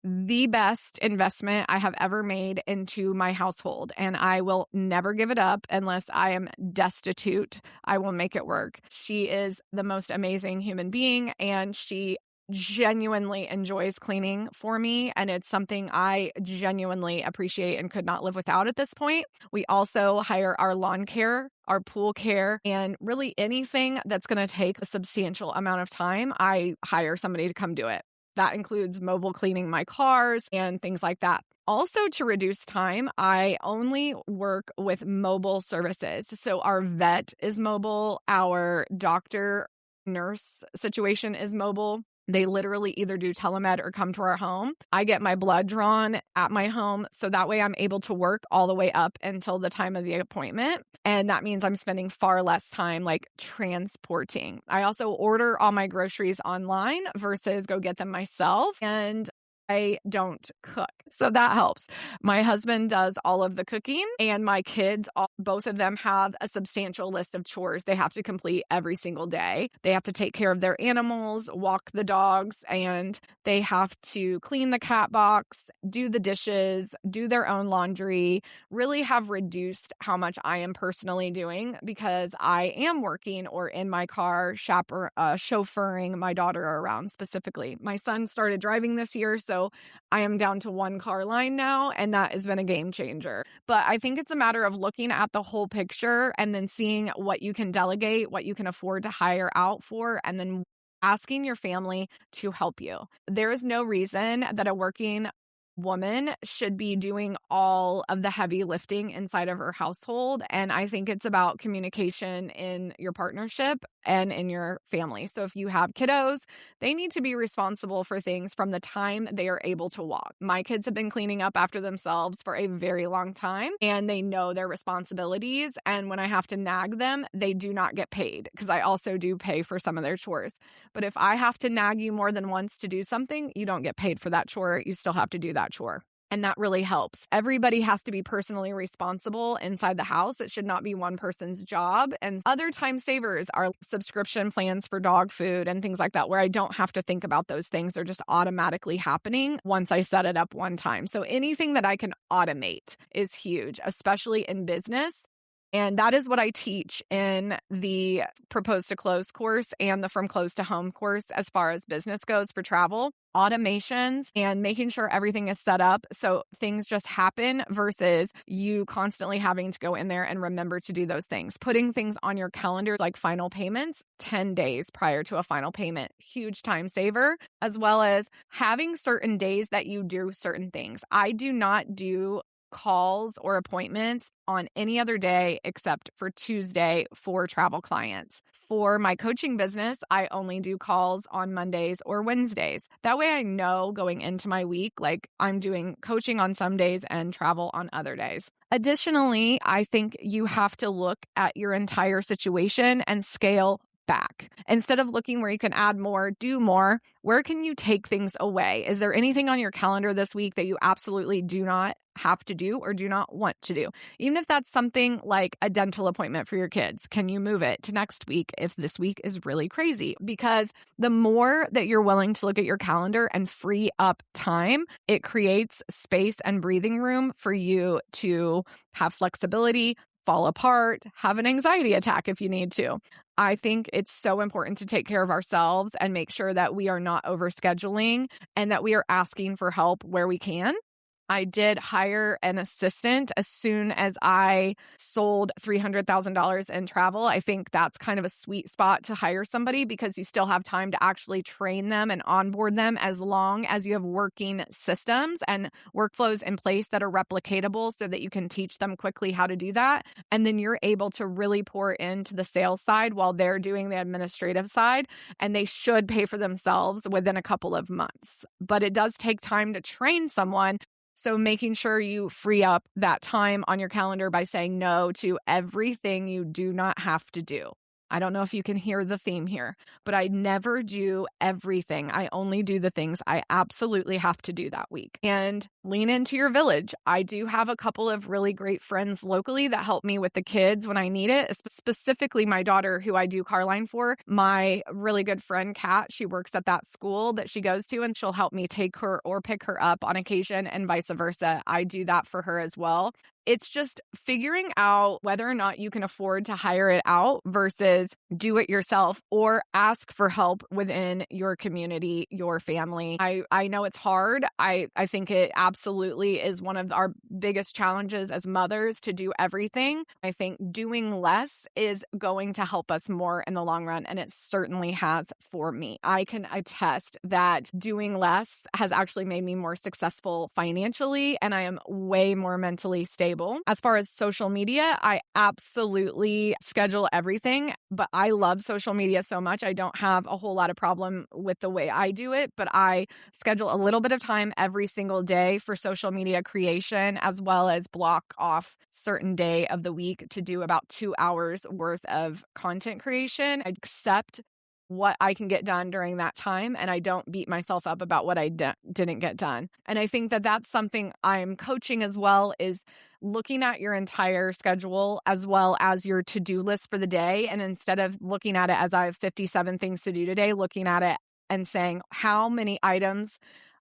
the best investment I have ever made into my household, and I will never give it up unless I am destitute. I will make it work. She is the most amazing human being, and she genuinely enjoys cleaning for me, and it's something I genuinely appreciate and could not live without at this point. We also hire our lawn care, our pool care, and really anything that's going to take a substantial amount of time, I hire somebody to come do it. That includes mobile cleaning my cars and things like that. Also, to reduce time, I only work with mobile services. So our vet is mobile, our doctor nurse situation is mobile. They literally either do telemed or come to our home. I get my blood drawn at my home, so that way I'm able to work all the way up until the time of the appointment. And that means I'm spending far less time like transporting. I also order all my groceries online versus go get them myself. And I don't cook. So that helps. My husband does all of the cooking, and my kids, both of them have a substantial list of chores they have to complete every single day. They have to take care of their animals, walk the dogs, and they have to clean the cat box, do the dishes, do their own laundry, really have reduced how much I am personally doing because I am working or in my car chauffeuring my daughter around specifically. My son started driving this year, so I am down to 1 car line now, and that has been a game changer. But I think it's a matter of looking at the whole picture and then seeing what you can delegate, what you can afford to hire out for, and then asking your family to help you. There is no reason that a working woman should be doing all of the heavy lifting inside of her household. And I think it's about communication in your partnership and in your family. So if you have kiddos, they need to be responsible for things from the time they are able to walk. My kids have been cleaning up after themselves for a very long time, and they know their responsibilities. And when I have to nag them, they do not get paid, because I also do pay for some of their chores. But if I have to nag you more than once to do something, you don't get paid for that chore. You still have to do that chore. And that really helps. Everybody has to be personally responsible inside the house. It should not be one person's job. And other time savers are subscription plans for dog food and things like that, where I don't have to think about those things. They're just automatically happening once I set it up one time. So anything that I can automate is huge, especially in business. And that is what I teach in the Propose to Close course and the From Close to Home course as far as business goes for travel. Automations and making sure everything is set up so things just happen versus you constantly having to go in there and remember to do those things. Putting things on your calendar like final payments 10 days prior to a final payment, huge time saver, as well as having certain days that you do certain things. I do not do calls or appointments on any other day except for Tuesday for travel clients. For my coaching business, I only do calls on Mondays or Wednesdays. That way I know going into my week, like I'm doing coaching on some days and travel on other days. Additionally, I think you have to look at your entire situation and scale back. Instead of looking where you can add more, do more, where can you take things away? Is there anything on your calendar this week that you absolutely do not have to do or do not want to do? Even if that's something like a dental appointment for your kids, can you move it to next week if this week is really crazy? Because the more that you're willing to look at your calendar and free up time, it creates space and breathing room for you to have flexibility, fall apart, have an anxiety attack if you need to. I think it's so important to take care of ourselves and make sure that we are not overscheduling and that we are asking for help where we can. I did hire an assistant as soon as I sold $300,000 in travel. I think that's kind of a sweet spot to hire somebody because you still have time to actually train them and onboard them as long as you have working systems and workflows in place that are replicatable so that you can teach them quickly how to do that. And then you're able to really pour into the sales side while they're doing the administrative side. And they should pay for themselves within a couple of months. But it does take time to train someone. So making sure you free up that time on your calendar by saying no to everything you do not have to do. I don't know if you can hear the theme here, but I never do everything. I only do the things I absolutely have to do that week. And lean into your village. I do have a couple of really great friends locally that help me with the kids when I need it, specifically my daughter, who I do Carline for. My really good friend, Kat, she works at that school that she goes to, and she'll help me take her or pick her up on occasion and vice versa. I do that for her as well. It's just figuring out whether or not you can afford to hire it out versus do it yourself or ask for help within your community, your family. I know it's hard. I think it absolutely is one of our biggest challenges as mothers to do everything. I think doing less is going to help us more in the long run, and it certainly has for me. I can attest that doing less has actually made me more successful financially, and I am way more mentally stable. As far as social media, I absolutely schedule everything, but I love social media so much. I don't have a whole lot of problem with the way I do it, but I schedule a little bit of time every single day for social media creation, as well as block off certain day of the week to do about 2 hours worth of content creation. I accept what I can get done during that time, and I don't beat myself up about what I didn't get done. And I think that that's something I'm coaching as well, is looking at your entire schedule as well as your to-do list for the day. And instead of looking at it as I have 57 things to do today, looking at it and saying, how many items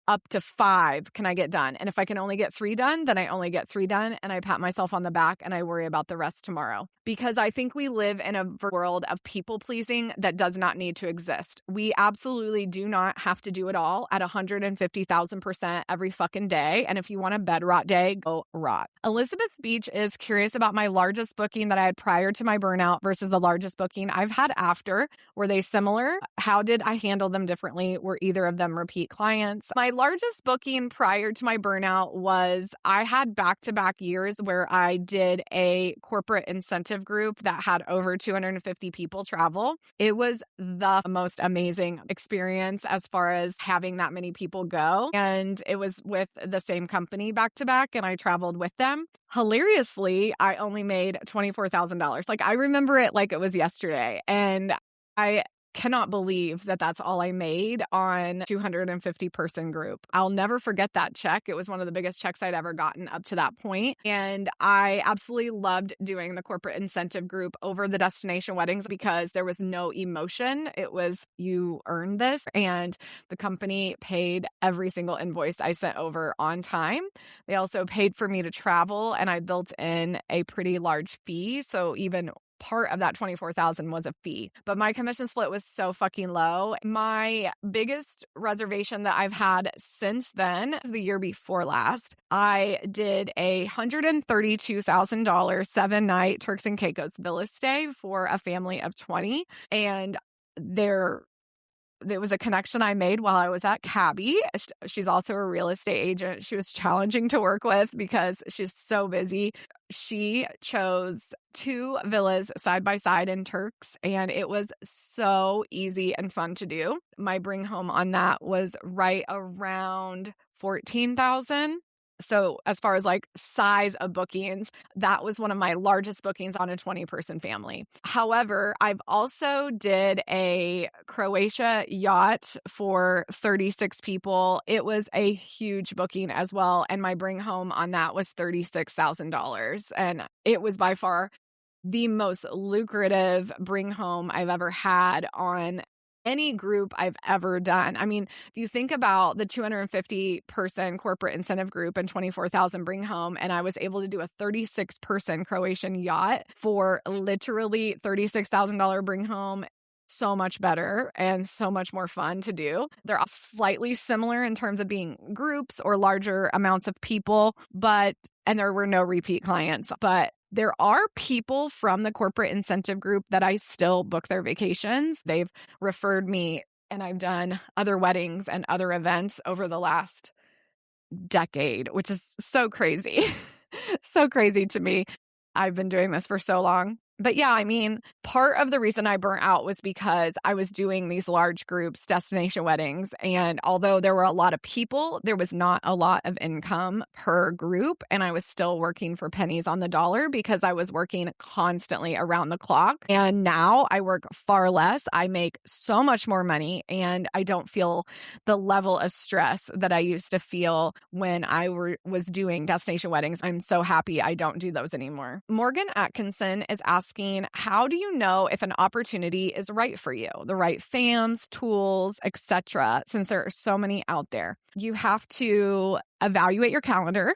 up to 5 can I get done? And if I can only get 3 done, then I only get 3 done, and I pat myself on the back and I worry about the rest tomorrow. Because I think we live in a world of people pleasing that does not need to exist. We absolutely do not have to do it all at 150,000% every fucking day. And if you want a bed rot day, go rot. Elizabeth Beach is curious about my largest booking that I had prior to my burnout versus the largest booking I've had after. Were they similar? How did I handle them differently? Were either of them repeat clients? My largest booking prior to my burnout was I had back-to-back years where I did a corporate incentive group that had over 250 people travel. It was the most amazing experience as far as having that many people go. And it was with the same company back-to-back, and I traveled with them. Hilariously, I only made $24,000. Like, I remember it like it was yesterday. And I cannot believe that that's all I made on 250 person group. I'll never forget that check. It was one of the biggest checks I'd ever gotten up to that point. And I absolutely loved doing the corporate incentive group over the destination weddings because there was no emotion. It was, you earned this. And the company paid every single invoice I sent over on time. They also paid for me to travel, and I built in a pretty large fee. So even part of that 24,000 was a fee, but my commission split was so fucking low. My biggest reservation that I've had since then, the year before last, I did a $132,000 7-night Turks and Caicos villa stay for a family of 20. And there was a connection I made while I was at Cabby. She's also a real estate agent. She was challenging to work with because she's so busy. She chose 2 villas side by side in Turks, and it was so easy and fun to do. My bring home on that was right around 14,000. So as far as like size of bookings, that was one of my largest bookings on a 20-person family. However, I've also did a Croatia yacht for 36 people. It was a huge booking as well. And my bring home on that was $36,000. And it was by far the most lucrative bring home I've ever had on any group I've ever done. I mean, if you think about the 250 person corporate incentive group and 24,000 bring home, and I was able to do a 36 person Croatian yacht for literally $36,000 bring home, so much better and so much more fun to do. They're all slightly similar in terms of being groups or larger amounts of people, and there were no repeat clients, but there are people from the corporate incentive group that I still book their vacations. They've referred me, and I've done other weddings and other events over the last decade, which is so crazy. So crazy to me. I've been doing this for so long. But yeah, I mean, part of the reason I burnt out was because I was doing these large groups, destination weddings. And although there were a lot of people, there was not a lot of income per group. And I was still working for pennies on the dollar because I was working constantly around the clock. And now I work far less. I make so much more money, and I don't feel the level of stress that I used to feel when I was doing destination weddings. I'm so happy I don't do those anymore. Morgan Atkinson is asking, how do you know if an opportunity is right for you? The right FAMs, tools, etc., since there are so many out there. You have to evaluate your calendar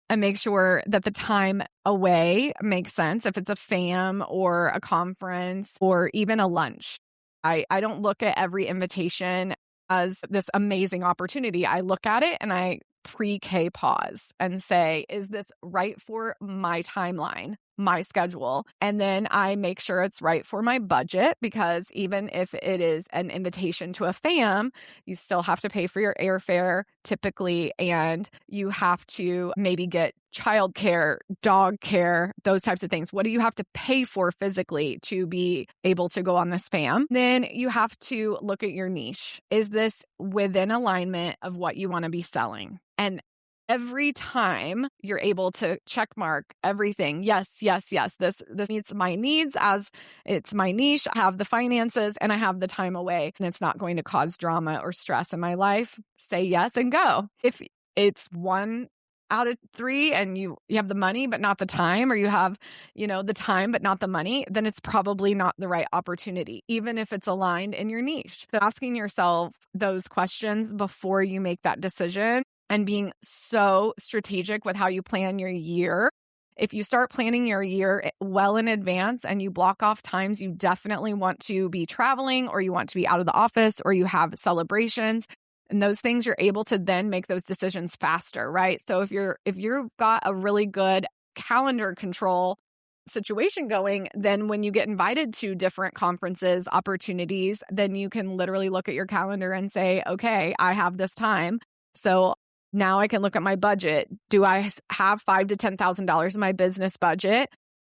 and make sure that the time away makes sense. If it's a FAM or a conference or even a lunch. I don't look at every invitation as this amazing opportunity. I look at it and I pre-K pause and say, is this right for my timeline, my schedule? And then I make sure it's right for my budget, because even if it is an invitation to a FAM, you still have to pay for your airfare typically, and you have to maybe get childcare, dog care, those types of things. What do you have to pay for physically to be able to go on this FAM? Then you have to look at your niche. Is this within alignment of what you want to be selling? And every time you're able to check mark everything. Yes, yes, yes. This meets my needs as it's my niche. I have the finances and I have the time away, and it's not going to cause drama or stress in my life. Say yes and go. If it's one out of 3 and you have the money but not the time, or you have, the time but not the money, then it's probably not the right opportunity, even if it's aligned in your niche. So asking yourself those questions before you make that decision and being so strategic with how you plan your year. If you start planning your year well in advance and you block off times you definitely want to be traveling, or you want to be out of the office, or you have celebrations and those things, you're able to then make those decisions faster, right? So if you've got a really good calendar control situation going, then when you get invited to different conferences, opportunities, then you can literally look at your calendar and say, okay, I have this time. So now I can look at my budget. Do I have $5,000 to $10,000 in my business budget?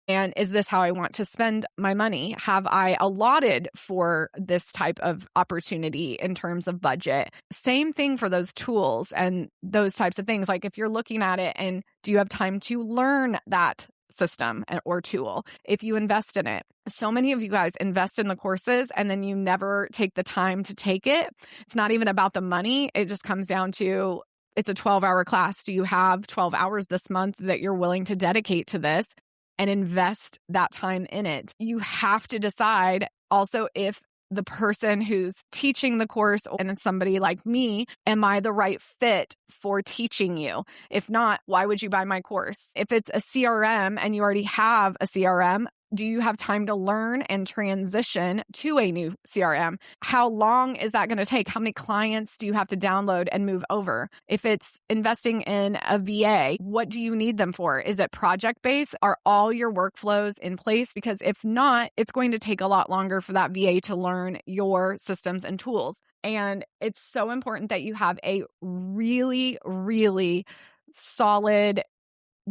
And is this how I want to spend my money? Have I allotted for this type of opportunity in terms of budget? Same thing for those tools and those types of things. Like if you're looking at it, and do you have time to learn that system or tool if you invest in it? So many of you guys invest in the courses and then you never take the time to take it. It's not even about the money. It just comes down to, it's a 12-hour class. Do you have 12 hours this month that you're willing to dedicate to this and invest that time in it? You have to decide also if the person who's teaching the course, and it's somebody like me, am I the right fit for teaching you? If not, why would you buy my course? If it's a CRM and you already have a CRM, do you have time to learn and transition to a new CRM? How long is that going to take? How many clients do you have to download and move over? If it's investing in a VA, what do you need them for? Is it project-based? Are all your workflows in place? Because if not, it's going to take a lot longer for that VA to learn your systems and tools. And it's so important that you have a really, really solid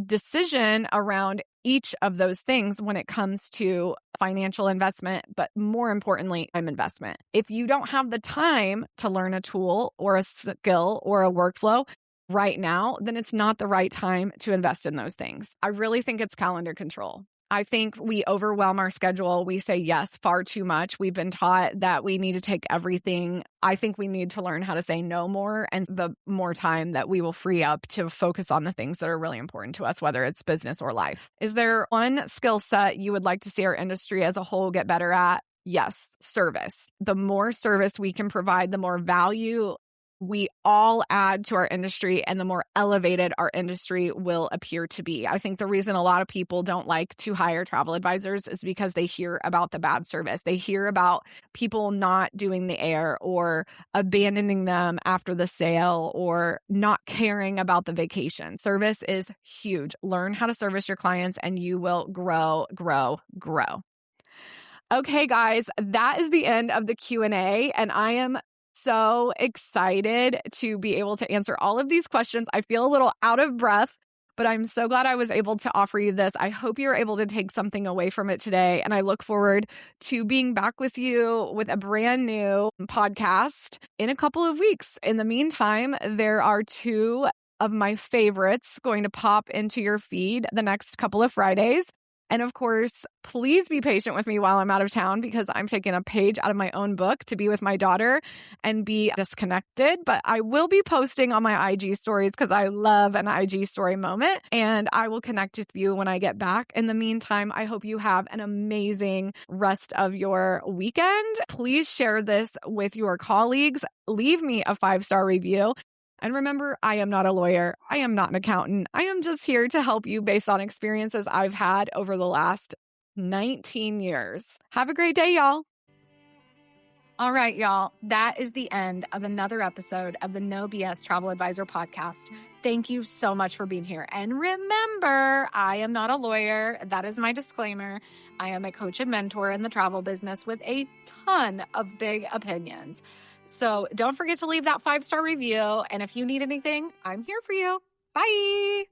decision around each of those things when it comes to financial investment, but more importantly, time investment. If you don't have the time to learn a tool or a skill or a workflow right now, then it's not the right time to invest in those things. I really think it's calendar control. I think we overwhelm our schedule. We say yes far too much. We've been taught that we need to take everything. I think we need to learn how to say no more, and the more time that we will free up to focus on the things that are really important to us, whether it's business or life. Is there one skill set you would like to see our industry as a whole get better at? Yes, service. The more service we can provide, the more value we all add to our industry, and the more elevated our industry will appear to be. I think the reason a lot of people don't like to hire travel advisors is because they hear about the bad service. They hear about people not doing the air, or abandoning them after the sale, or not caring about the vacation. Service is huge. Learn how to service your clients and you will grow, grow, grow. Okay, guys, that is the end of the Q&A, and I am so excited to be able to answer all of these questions. I feel a little out of breath, but I'm so glad I was able to offer you this. I hope you're able to take something away from it today, and I look forward to being back with you with a brand new podcast in a couple of weeks. In the meantime, there are 2 of my favorites going to pop into your feed the next couple of Fridays. And of course, please be patient with me while I'm out of town, because I'm taking a page out of my own book to be with my daughter and be disconnected. But I will be posting on my IG stories, because I love an IG story moment, and I will connect with you when I get back. In the meantime, I hope you have an amazing rest of your weekend. Please share this with your colleagues. Leave me a 5-star review. And remember, I am not a lawyer. I am not an accountant. I am just here to help you based on experiences I've had over the last 19 years. Have a great day, y'all. All right, y'all. That is the end of another episode of the No BS Travel Advisor podcast. Thank you so much for being here. And remember, I am not a lawyer. That is my disclaimer. I am a coach and mentor in the travel business with a ton of big opinions. So don't forget to leave that 5-star review. And if you need anything, I'm here for you. Bye.